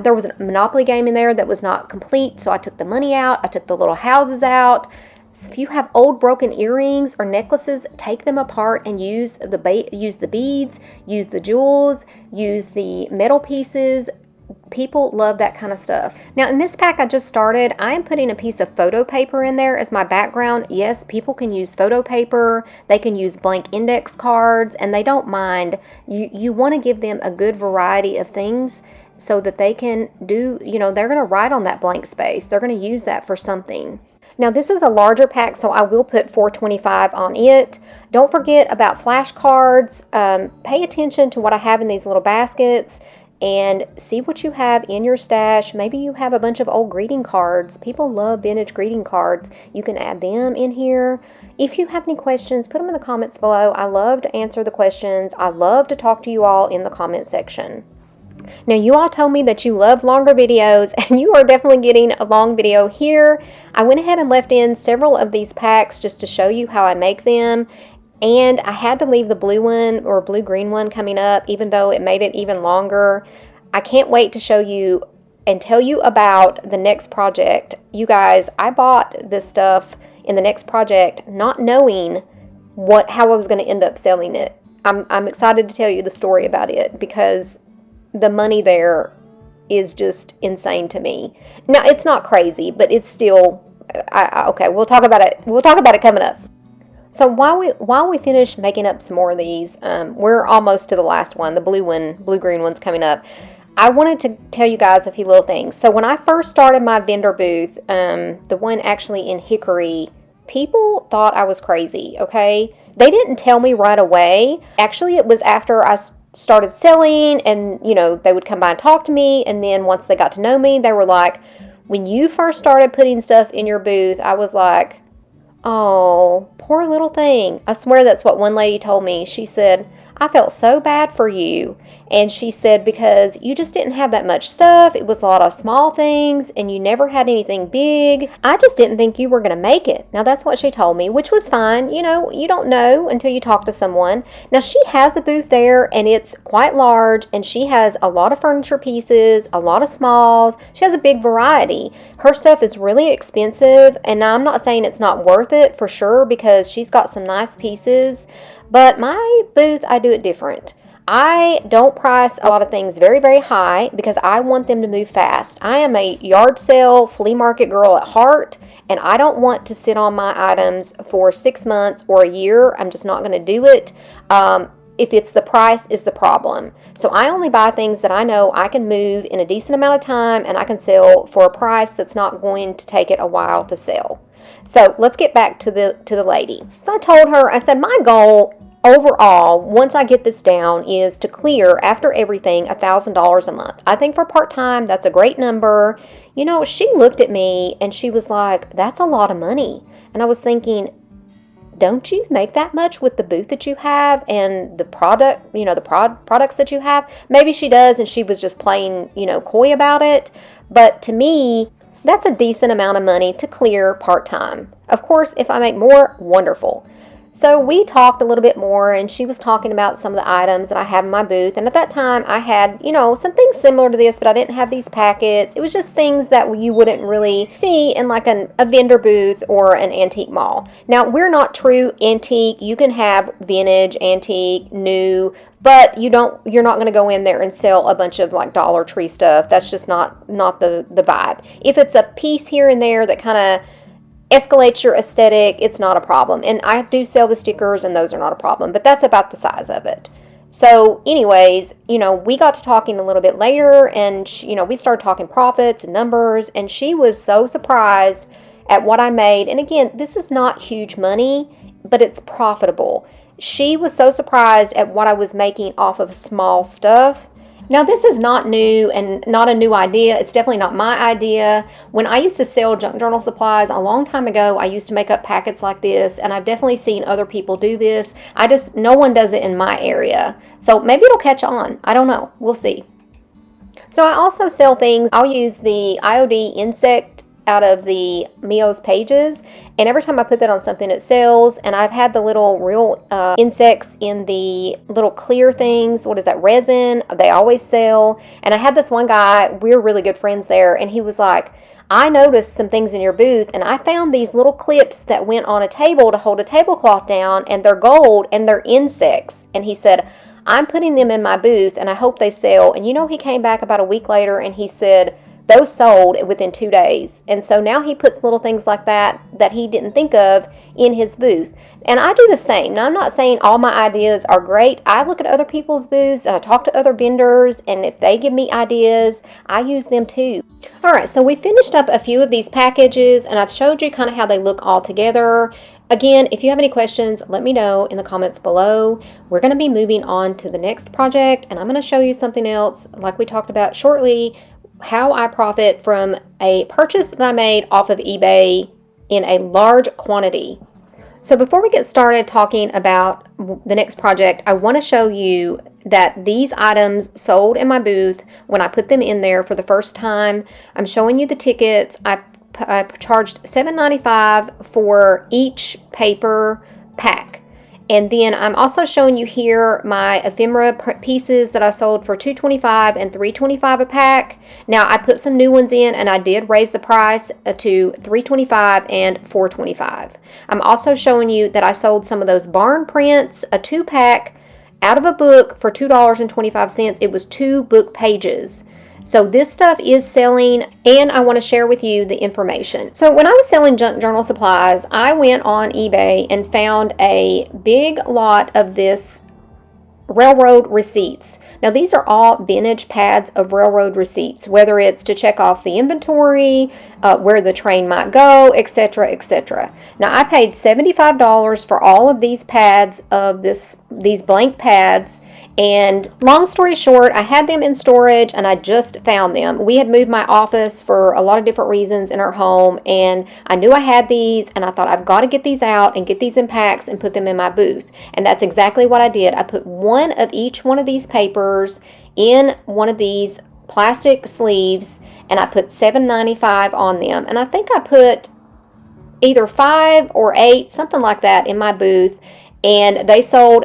There was a Monopoly game in there that was not complete, so I took the money out. I took the little houses out. So if you have old broken earrings or necklaces, take them apart and use the beads, use the jewels, use the metal pieces. People love that kind of stuff. Now in this pack I just started, I am putting a piece of photo paper in there as my background. Yes, people can use photo paper, they can use blank index cards, and they don't mind. You want to give them a good variety of things so that they can do, they're going to write on that blank space. They're going to use that for something. Now this is a larger pack, so I will put $4.25 on it. Don't forget about flashcards. Pay attention to what I have in these little baskets and see what you have in your stash. Maybe you have a bunch of old greeting cards. People love vintage greeting cards. You can add them in here. If you have any questions, put them in the comments below. I love to answer the questions. I love to talk to you all in the comment section. Now, you all told me that you love longer videos, and you are definitely getting a long video here. I went ahead and left in several of these packs just to show you how I make them. And I had to leave the blue one or blue-green one coming up, even though it made it even longer. I can't wait to show you and tell you about the next project. You guys, I bought this stuff in the next project not knowing how I was going to end up selling it. I'm excited to tell you the story about it because the money there is just insane to me. Now, it's not crazy, but it's still, okay, we'll talk about it. We'll talk about it coming up. So while we finish making up some more of these, we're almost to the last one, the blue-green one's coming up. I wanted to tell you guys a few little things. So when I first started my vendor booth, the one actually in Hickory, people thought I was crazy, okay? They didn't tell me right away. Actually, it was after I started selling and, they would come by and talk to me. And then once they got to know me, they were like, when you first started putting stuff in your booth, I was like, oh, poor little thing. I swear that's what one lady told me. She said, I felt so bad for you. And she said, because you just didn't have that much stuff. It was a lot of small things and you never had anything big. I just didn't think you were going to make it. Now, that's what she told me, which was fine. You know, you don't know until you talk to someone. Now, she has a booth there and it's quite large, and she has a lot of furniture pieces, a lot of smalls. She has a big variety. Her stuff is really expensive, and I'm not saying it's not worth it for sure, because she's got some nice pieces. But my booth, I do it different. I don't price a lot of things very, very high because I want them to move fast. I am a yard sale, flea market girl at heart, and I don't want to sit on my items for 6 months or a year. I'm just not going to do it. If it's the price is the problem. So I only buy things that I know I can move in a decent amount of time and I can sell for a price that's not going to take it a while to sell. So let's get back to the lady. So I told her, I said, my goal overall, once I get this down, is to clear, after everything, $1,000 a month. I think for part-time, that's a great number. You know, she looked at me and she was like, that's a lot of money. And I was thinking, don't you make that much with the booth that you have and the product, you know, the products that you have? Maybe she does, and she was just plain, you know, coy about it. But to me, that's a decent amount of money to clear part-time. Of course, if I make more, wonderful. So we talked a little bit more, and she was talking about some of the items that I have in my booth. And at that time, I had, you know, some things similar to this, but I didn't have these packets. It was just things that you wouldn't really see in like a vendor booth or an antique mall. Now, we're not true antique. You can have vintage, antique, new, but you're not going to go in there and sell a bunch of like Dollar Tree stuff. That's just not the vibe. If it's a piece here and there that kind of escalates your aesthetic, it's not a problem. And I do sell the stickers, and those are not a problem, but that's about the size of it. So anyways, you know, we got to talking a little bit later, and you know, we started talking profits and numbers, and she was so surprised at what I made. And again, this is not huge money, but it's profitable. She was so surprised at what I was making off of small stuff. Now, this is not new and not a new idea. It's definitely not my idea. When I used to sell junk journal supplies a long time ago, I used to make up packets like this, and I've definitely seen other people do this. No one does it in my area. So maybe it'll catch on. I don't know. We'll see. So I also sell things. I'll use the IOD insect out of the Mio's pages, and every time I put that on something, it sells. And I've had the little real insects in the little clear things. What is that, resin? They always sell. And I had this one guy, we're really good friends there, and he was like, I noticed some things in your booth, and I found these little clips that went on a table to hold a tablecloth down, and they're gold and they're insects. And he said, I'm putting them in my booth and I hope they sell. And you know, he came back about a week later and he said those sold within 2 days. And so now he puts little things like that he didn't think of in his booth. And I do the same. Now, I'm not saying all my ideas are great. I look at other people's booths and I talk to other vendors, and if they give me ideas, I use them too. All right, so we finished up a few of these packages, and I've showed you kind of how they look all together. Again, if you have any questions, let me know in the comments below. We're going to be moving on to the next project, and I'm going to show you something else like we talked about shortly, how I profit from a purchase that I made off of eBay in a large quantity. So before we get started talking about the next project, I want to show you that these items sold in my booth when I put them in there for the first time. I'm showing you the tickets. I charged $7.95 for each paper pack. And then I'm also showing you here my ephemera pieces that I sold for $2.25 and $3.25 a pack. Now, I put some new ones in, and I did raise the price to $3.25 and $4.25. I'm also showing you that I sold some of those barn prints, a 2-pack out of a book for $2.25. It was 2 book pages. So this stuff is selling, and I want to share with you the information. So when I was selling junk journal supplies, I went on eBay and found a big lot of this railroad receipts. Now, these are all vintage pads of railroad receipts, whether it's to check off the inventory, where the train might go, etc., etc. Now, I paid $75 for all of these pads of this these blank pads. And long story short, I had them in storage and I just found them. We had moved my office for a lot of different reasons in our home, and I knew I had these, and I thought I've got to get these out and get these in packs and put them in my booth. And that's exactly what I did. I put one of each one of these papers in one of these plastic sleeves, and I put $7.95 on them. And I think I put either 5 or 8, something like that, in my booth. And they sold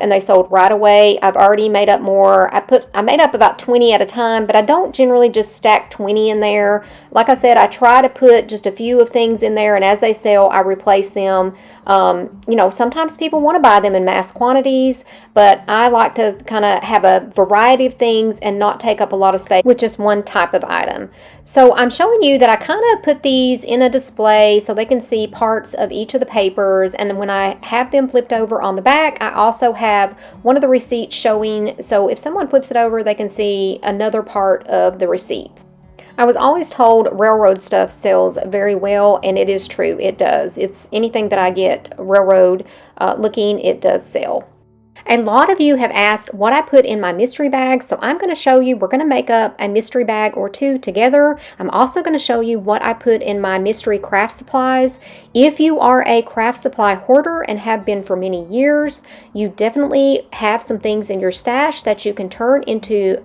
right away. I've already made up more. I made up about 20 at a time, but I don't generally just stack 20 in there. Like I said, I try to put just a few of things in there, and as they sell, I replace them. Sometimes people want to buy them in mass quantities, but I like to kind of have a variety of things and not take up a lot of space with just one type of item. So I'm showing you that I kind of put these in a display so they can see parts of each of the papers, and when I have them flipped over on the back, I also have one of the receipts showing, so if someone flips it over, they can see another part of the receipts. I was always told railroad stuff sells very well, and it is true. It does. It's anything that I get railroad looking, it does sell. A lot of you have asked what I put in my mystery bag, so I'm going to show you. We're going to make up a mystery bag or two together. I'm also going to show you what I put in my mystery craft supplies. If you are a craft supply hoarder and have been for many years, you definitely have some things in your stash that you can turn into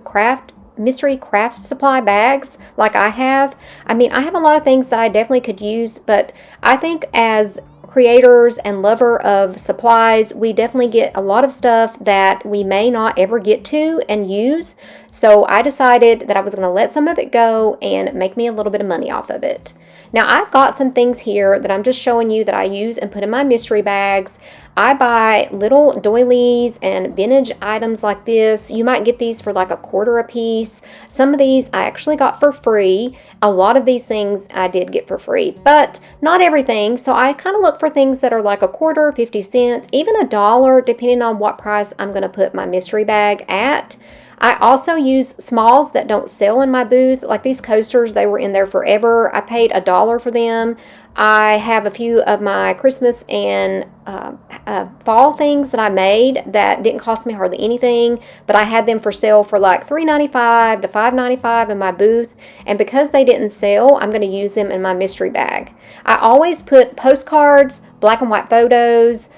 mystery craft supply bags like I have. I mean, I have a lot of things that I definitely could use, but I think as creators and lover of supplies, we definitely get a lot of stuff that we may not ever get to and use. So I decided that I was going to let some of it go and make me a little bit of money off of it. Now I've got some things here that I'm just showing you that I use and put in my mystery bags. I buy little doilies and vintage items like this. You might get these for like $0.25 a piece. Some of these I actually got for free. A lot of these things I did get for free, but not everything. So I kind of look for things that are like $0.25, 50 cents, even $1, depending on what price I'm going to put my mystery bag at. I also use smalls that don't sell in my booth, like these coasters. They were in there forever. I paid $1 for them. I have a few of my Christmas and fall things that I made that didn't cost me hardly anything, but I had them for sale for like $3.95 to $5.95 in my booth, and because they didn't sell, I'm going to use them in my mystery bag. I always put postcards, black and white photos,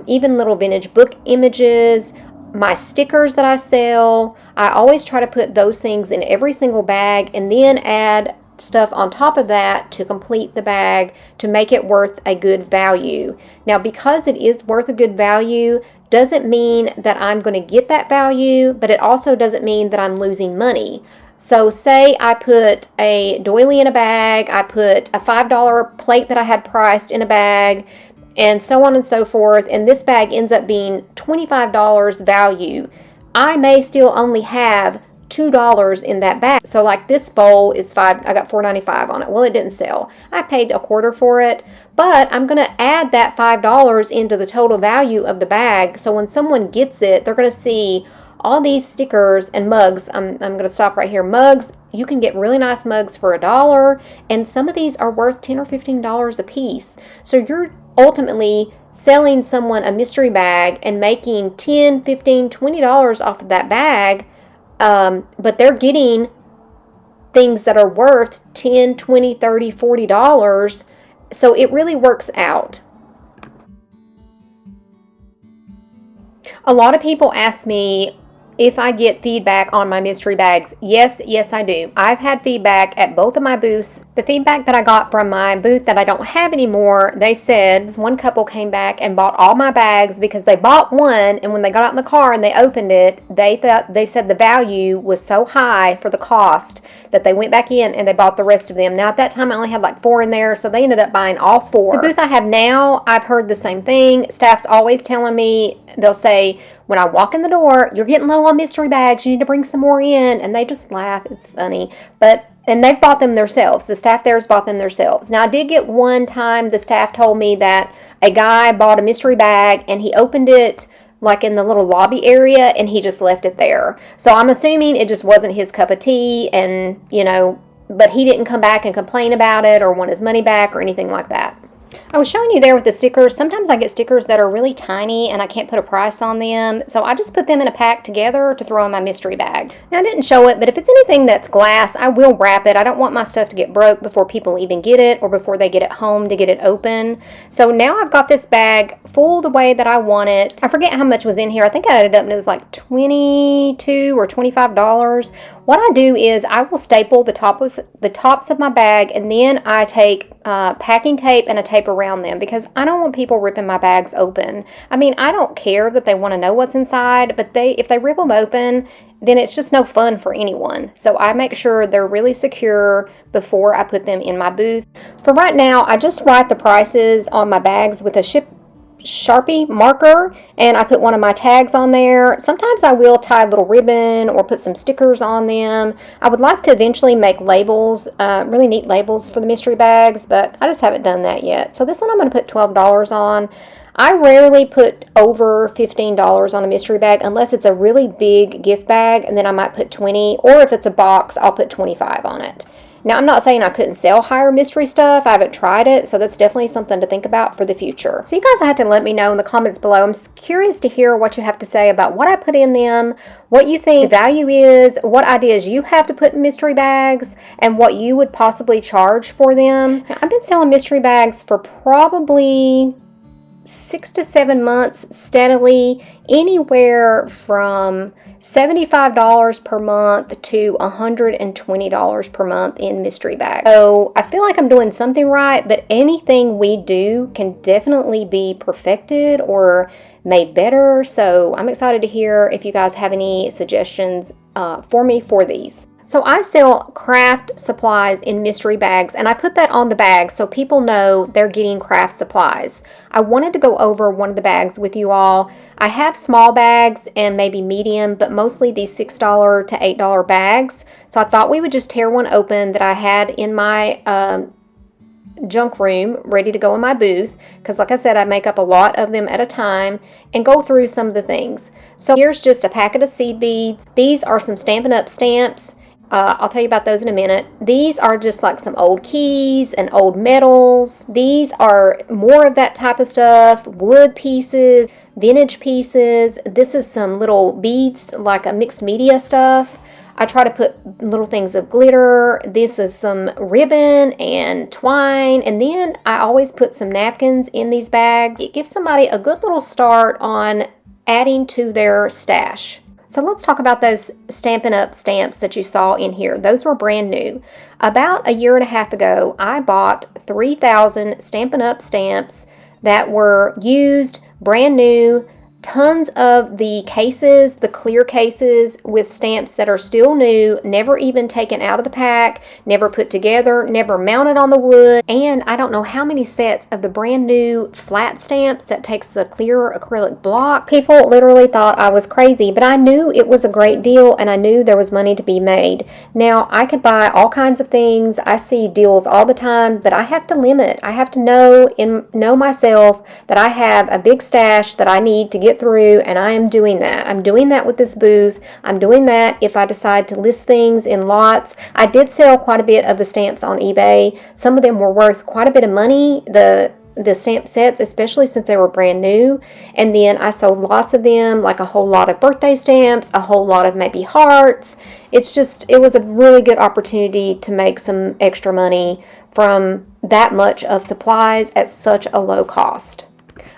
even little vintage book images, my stickers that I sell. I always try to put those things in every single bag and then add stuff on top of that to complete the bag to make it worth a good value. Now, because it is worth a good value doesn't mean that I'm going to get that value, but it also doesn't mean that I'm losing money. So say I put a doily in a bag, I put a $5 plate that I had priced in a bag, and so on and so forth, and this bag ends up being $25 value. I may still only have $2 in that bag. So like this bowl is I got $4.95 on it. Well, it didn't sell. I paid $0.25 for it, but I'm going to add that $5 into the total value of the bag. So when someone gets it, they're going to see all these stickers and mugs. I'm going to stop right here. Mugs, you can get really nice mugs for $1, and some of these are worth $10 or $15 a piece. So you're ultimately selling someone a mystery bag and making $10, $15, $20 off of that bag, but they're getting things that are worth $10, $20, $30, $40. So it really works out. A lot of people ask me if I get feedback on my mystery bags. Yes, I do. I've had feedback at both of my booths. The feedback that I got from my booth that I don't have anymore, they said one couple came back and bought all my bags because they bought one, and when they got out in the car and they opened it, they said the value was so high for the cost that they went back in and they bought the rest of them. Now at that time I only had like 4 in there, so they ended up buying all 4. The booth I have now, I've heard the same thing. Staff's always telling me, they'll say, when I walk in the door, you're getting low on mystery bags, you need to bring some more in, and they just laugh. It's funny. And they've bought them themselves. The staff there has bought them themselves. Now, I did get one time, the staff told me that a guy bought a mystery bag and he opened it like in the little lobby area and he just left it there. So I'm assuming it just wasn't his cup of tea, and, but he didn't come back and complain about it or want his money back or anything like that. I was showing you there with the stickers. Sometimes I get stickers that are really tiny and I can't put a price on them, so I just put them in a pack together to throw in my mystery bags. Now, I didn't show it, but if it's anything that's glass, I will wrap it. I don't want my stuff to get broke before people even get it or before they get it home to get it open. So now I've got this bag full the way that I want it. I forget how much was in here. I think I added up and it was like $22 or $25. What I do is I will staple the tops of my bag, and then I take packing tape and a tape around them because I don't want people ripping my bags open. I mean, I don't care that they want to know what's inside, but if they rip them open, then it's just no fun for anyone. So I make sure they're really secure before I put them in my booth. For right now, I just write the prices on my bags with a Sharpie marker, and I put one of my tags on there. Sometimes I will tie a little ribbon or put some stickers on them. I would like to eventually make labels, really neat labels for the mystery bags, but I just haven't done that yet. So this one I'm going to put $12 on. I rarely put over $15 on a mystery bag unless it's a really big gift bag, and then I might put $20, or if it's a box, I'll put $25 on it. Now, I'm not saying I couldn't sell higher mystery stuff. I haven't tried it, so that's definitely something to think about for the future. So you guys have to let me know in the comments below. I'm curious to hear what you have to say about what I put in them, what you think the value is, what ideas you have to put in mystery bags, and what you would possibly charge for them. Now, I've been selling mystery bags for probably 6 to 7 months steadily, anywhere from $75 per month to $120 per month in mystery bags. So I feel like I'm doing something right, but anything we do can definitely be perfected or made better. So I'm excited to hear if you guys have any suggestions for me for these. So I sell craft supplies in mystery bags, and I put that on the bag so people know they're getting craft supplies. I wanted to go over one of the bags with you all. I have small bags and maybe medium, but mostly these $6 to $8 bags. So I thought we would just tear one open that I had in my junk room ready to go in my booth, because like I said, I make up a lot of them at a time, and go through some of the things. So here's just a packet of seed beads. These are some Stampin' Up! Stamps. I'll tell you about those in a minute. These are just like some old keys and old medals. These are more of that type of stuff, wood pieces, vintage pieces. This is some little beads, like a mixed media stuff. I try to put little things of glitter. This is some ribbon and twine, and then I always put some napkins in these bags. It gives somebody a good little start on adding to their stash. So let's talk about those Stampin' Up! Stamps that you saw in here. Those were brand new. About a year and a half ago, I bought 3,000 Stampin' Up! Stamps that were used, brand new. Tons of the cases, the clear cases with stamps that are still new, never even taken out of the pack, never put together, never mounted on the wood, and I don't know how many sets of the brand new flat stamps that takes the clear acrylic block. People literally thought I was crazy, but I knew it was a great deal and I knew there was money to be made. Now, I could buy all kinds of things. I see deals all the time, but I have to limit. I have to know myself that I have a big stash that I need to get through, and I am doing that. I'm doing that with this booth. I'm doing that if I decide to list things in lots. I did sell quite a bit of the stamps on eBay. Some of them were worth quite a bit of money, the stamp sets, especially since they were brand new. And then I sold lots of them, like a whole lot of birthday stamps, a whole lot of maybe hearts. It was a really good opportunity to make some extra money from that much of supplies at such a low cost.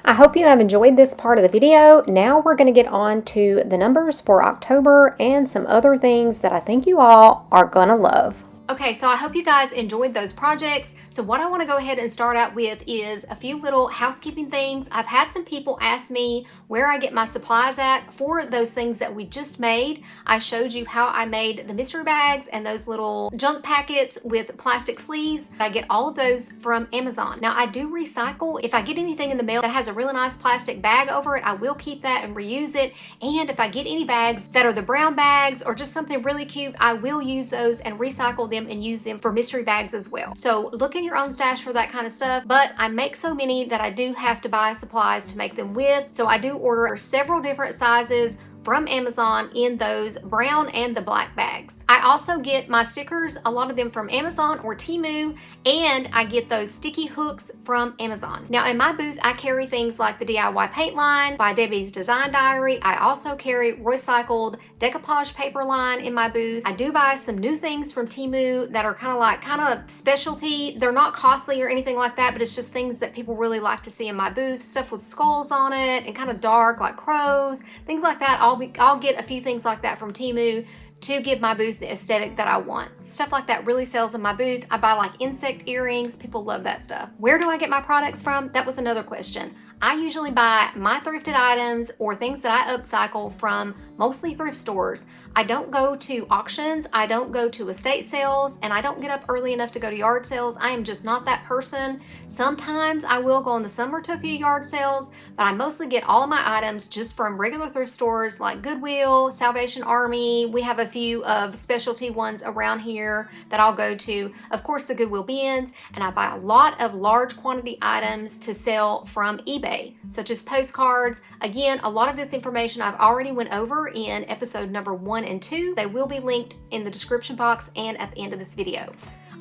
I hope you have enjoyed this part of the video. Now we're going to get on to the numbers for October and some other things that I think you all are going to love. Okay, so I hope you guys enjoyed those projects. So what I want to go ahead and start out with is a few little housekeeping things. I've had some people ask me where I get my supplies at for those things that we just made. I showed you how I made the mystery bags and those little junk packets with plastic sleeves. I get all of those from Amazon. Now I do recycle. If I get anything in the mail that has a really nice plastic bag over it, I will keep that and reuse it. And if I get any bags that are the brown bags or just something really cute, I will use those and recycle them and use them for mystery bags as well. So look in your own stash for that kind of stuff, but I make so many that I do have to buy supplies to make them with. So I do order several different sizes from Amazon in those brown and the black bags. I also get my stickers, a lot of them from Amazon or Temu, and I get those sticky hooks from Amazon. Now in my booth, I carry things like the DIY paint line by Debbie's Design Diary. I also carry recycled decoupage paper line in my booth. I do buy some new things from Temu that are kind of specialty. They're not costly or anything like that, but it's just things that people really like to see in my booth. Stuff with skulls on it and kind of dark like crows, things like that. I'll get a few things like that from Temu to give my booth the aesthetic that I want. Stuff like that really sells in my booth. I buy like insect earrings. People love that stuff. Where do I get my products from? That was another question. I usually buy my thrifted items or things that I upcycle from mostly thrift stores. I don't go to auctions, I don't go to estate sales, and I don't get up early enough to go to yard sales. I am just not that person. Sometimes I will go in the summer to a few yard sales, but I mostly get all of my items just from regular thrift stores like Goodwill, Salvation Army. We have a few of specialty ones around here that I'll go to. Of course, the Goodwill bins, and I buy a lot of large quantity items to sell from eBay, such as postcards. Again, a lot of this information I've already went over in episode number 1 and 2. They will be linked in the description box and at the end of this video.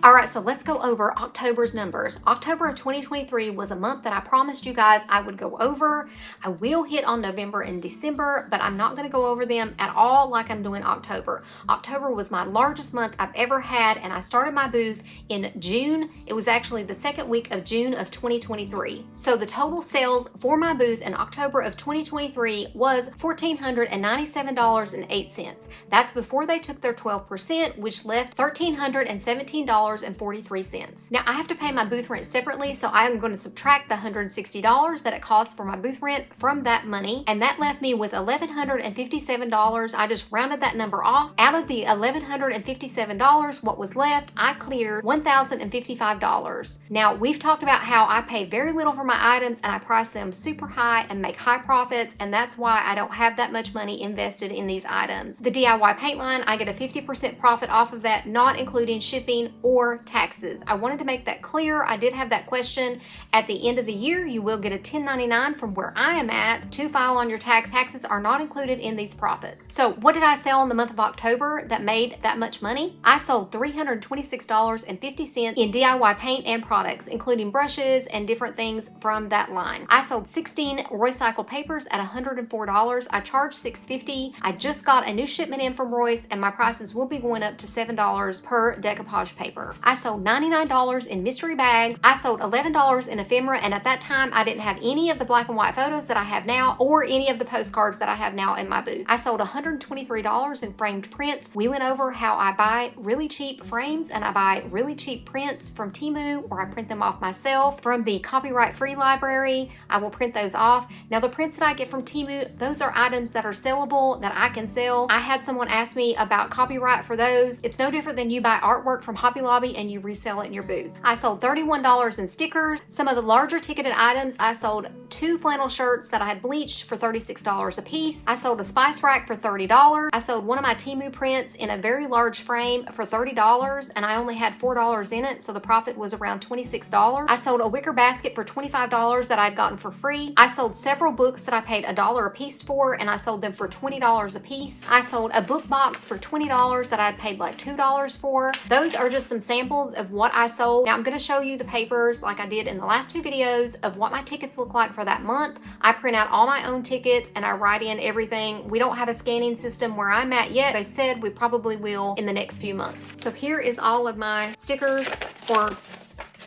All right, so let's go over October's numbers. October of 2023 was a month that I promised you guys I would go over. I will hit on November and December, but I'm not gonna go over them at all like I'm doing October. October was my largest month I've ever had, and I started my booth in June. It was actually the second week of June of 2023. So the total sales for my booth in October of 2023 was $1,497.08. That's before they took their 12%, which left $1,317.43. Now I have to pay my booth rent separately, so I am going to subtract the $160 that it costs for my booth rent from that money, and that left me with $1,157. I just rounded that number off. Out of the $1,157, what was left, I cleared $1,055. Now we've talked about how I pay very little for my items and I price them super high and make high profits, and that's why I don't have that much money invested in these items. The DIY paint line, I get a 50% profit off of that, not including shipping or taxes. I wanted to make that clear. I did have that question. At the end of the year, you will get a 1099 from where I am at to file on your tax. Taxes are not included in these profits. So what did I sell in the month of October that made that much money? I sold $326.50 in DIY paint and products, including brushes and different things from that line. I sold 16 recycled papers at $104. I charged $6.50. I just got a new shipment in from Royce, and my prices will be going up to $7 per decoupage paper. I sold $99 in mystery bags. I sold $11 in ephemera, and at that time I didn't have any of the black and white photos that I have now or any of the postcards that I have now in my booth. I sold $123 in framed prints. We went over how I buy really cheap frames and I buy really cheap prints from Temu, or I print them off myself from the copyright free library. I will print those off. Now the prints that I get from Temu, those are items that are sellable, that I can sell. I had someone ask me about copyright for those. It's no different than you buy artwork from Hobby Lobby and you resell it in your booth. I sold $31 in stickers. Some of the larger ticketed items, I sold 2 flannel shirts that I had bleached for $36 a piece. I sold a spice rack for $30. I sold one of my Temu prints in a very large frame for $30, and I only had $4 in it, so the profit was around $26. I sold a wicker basket for $25 that I'd gotten for free. I sold several books that I paid $1 a piece for, and I sold them for $20 a piece. I sold a book box for $20 that I'd paid like $2 for. Those are just some samples of what I sold. Now I'm going to show you the papers like I did in the last 2 videos of what my tickets look like for that month. I print out all my own tickets and I write in everything. We don't have a scanning system where I'm at yet. They said we probably will in the next few months. So here is all of my stickers or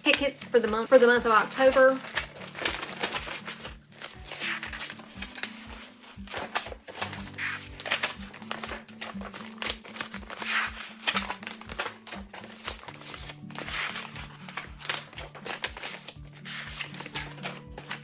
tickets for the month of October.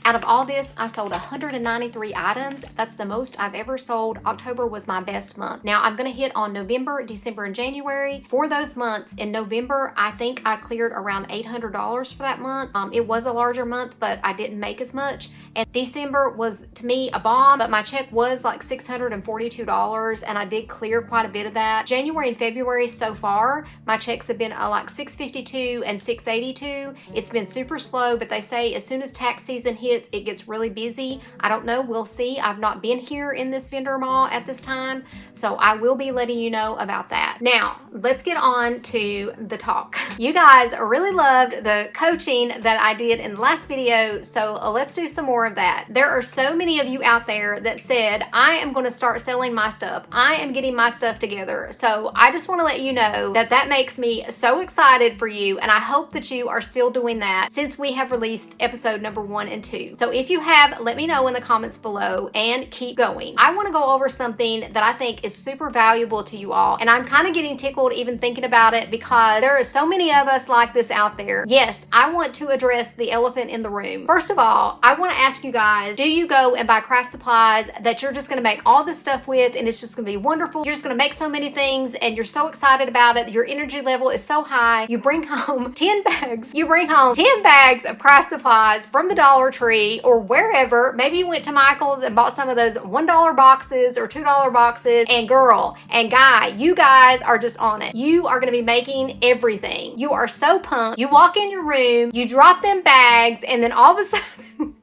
Out of all this, I sold 193 items. That's the most I've ever sold. October was my best month. Now I'm gonna hit on November, December, and January. For those months, in November, I think I cleared around $800 for that month. It was a larger month, but I didn't make as much. And December was, to me, a bomb, but my check was like $642, and I did clear quite a bit of that. January and February so far, my checks have been like $652 and $682. It's been super slow, but they say as soon as tax season hits, hits, it gets really busy. I don't know, we'll see. I've not been here in this vendor mall at this time, so I will be letting you know about that. Now, let's get on to the talk. You guys really loved the coaching that I did in the last video, so let's do some more of that. There are so many of you out there that said, I am going to start selling my stuff. I am getting my stuff together. So I just want to let you know that that makes me so excited for you, and I hope that you are still doing that since we have released episode number 1 and 2. So if you have, let me know in the comments below and keep going. I want to go over something that I think is super valuable to you all, and I'm kind of getting tickled even thinking about it because there are so many of us like this out there. Yes, I want to address the elephant in the room. First of all, I want to ask you guys, do you go and buy craft supplies that you're just going to make all this stuff with and it's just going to be wonderful? You're just going to make so many things and you're so excited about it. Your energy level is so high. You bring home 10 bags. You bring home 10 bags of craft supplies from the Dollar Tree or wherever. Maybe you went to Michael's and bought some of those $1 boxes or $2 boxes, and girl and guy, you guys are just on it. You are going to be making everything. You are so pumped. You walk in your room, you drop them bags, and then all of a sudden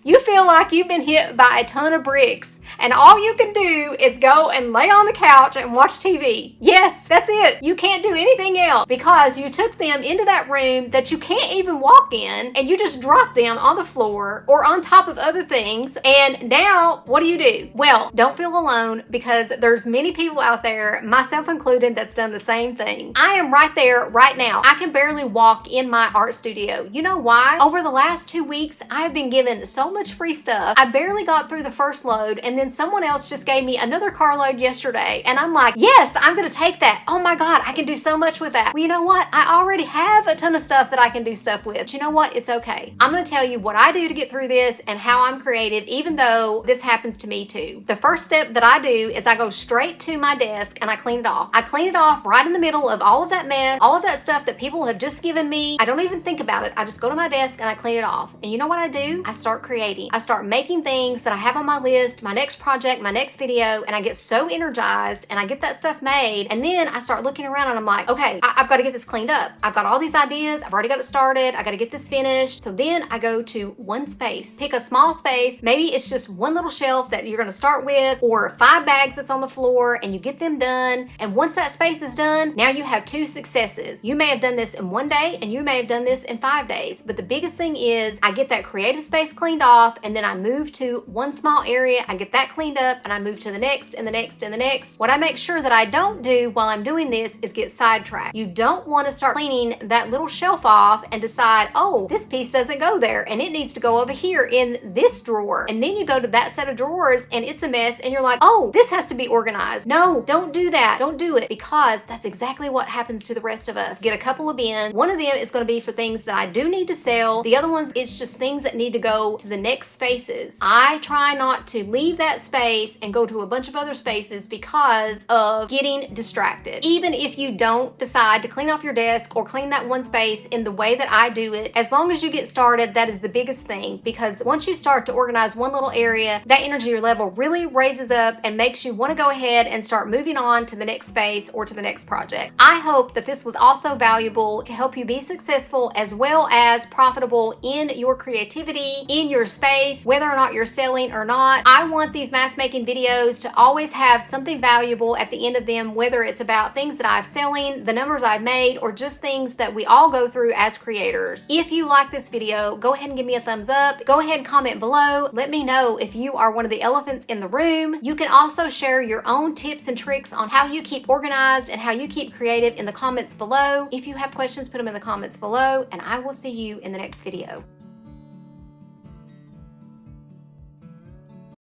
you feel like you've been hit by a ton of bricks. And all you can do is go and lay on the couch and watch TV. Yes, that's it. You can't do anything else because you took them into that room that you can't even walk in and you just dropped them on the floor or on top of other things. And now what do? Well, don't feel alone because there's many people out there, myself included, that's done the same thing. I am right there right now. I can barely walk in my art studio. You know why? Over the last 2 weeks, I have been given so much free stuff. I barely got through the first load, and then someone else just gave me another carload yesterday, and I'm like, yes, I'm gonna take that. Oh my God, I can do so much with that. Well, you know what? I already have a ton of stuff that I can do stuff with. But you know what? It's okay. I'm gonna tell you what I do to get through this and how I'm creative, even though this happens to me too. The first step that I do is I go straight to my desk and I clean it off. I clean it off right in the middle of all of that mess, all of that stuff that people have just given me. I don't even think about it. I just go to my desk and I clean it off. And you know what I do? I start creating. I start making things that I have on my list, my next project, my next video, and I get so energized and I get that stuff made, and then I start looking around and I'm like, okay, I've got to get this cleaned up. I've got all these ideas. I've already got it started. I got to get this finished. So then I go to one space, pick a small space. Maybe it's just one little shelf that you're going to start with, or 5 bags that's on the floor, and you get them done. And once that space is done, now you have 2 successes. You may have done this in 1 day and you may have done this in 5 days. But the biggest thing is I get that creative space cleaned off, and then I move to one small area. I get that cleaned up and I move to the next and the next and the next. What I make sure that I don't do while I'm doing this is get sidetracked. You don't want to start cleaning that little shelf off and decide, oh, this piece doesn't go there and it needs to go over here in this drawer. And then you go to that set of drawers and it's a mess and you're like, oh, this has to be organized. No, don't do that. Don't do it, because that's exactly what happens to the rest of us. Get a couple of bins. One of them is going to be for things that I do need to sell. The other ones, it's just things that need to go to the next spaces. I try not to leave that space and go to a bunch of other spaces because of getting distracted. Even if you don't decide to clean off your desk or clean that one space in the way that I do it, as long as you get started, that is the biggest thing, because once you start to organize one little area, that energy level really raises up and makes you want to go ahead and start moving on to the next space or to the next project. I hope that this was also valuable to help you be successful as well as profitable in your creativity, in your space, whether or not you're selling or not. I want these mask making videos to always have something valuable at the end of them, whether it's about things that I'm selling, the numbers I've made, or just things that we all go through as creators. If you like this video, go ahead and give me a thumbs up. Go ahead and comment below. Let me know if you are one of the elephants in the room. You can also share your own tips and tricks on how you keep organized and how you keep creative in the comments below. If you have questions, put them in the comments below, and I will see you in the next video.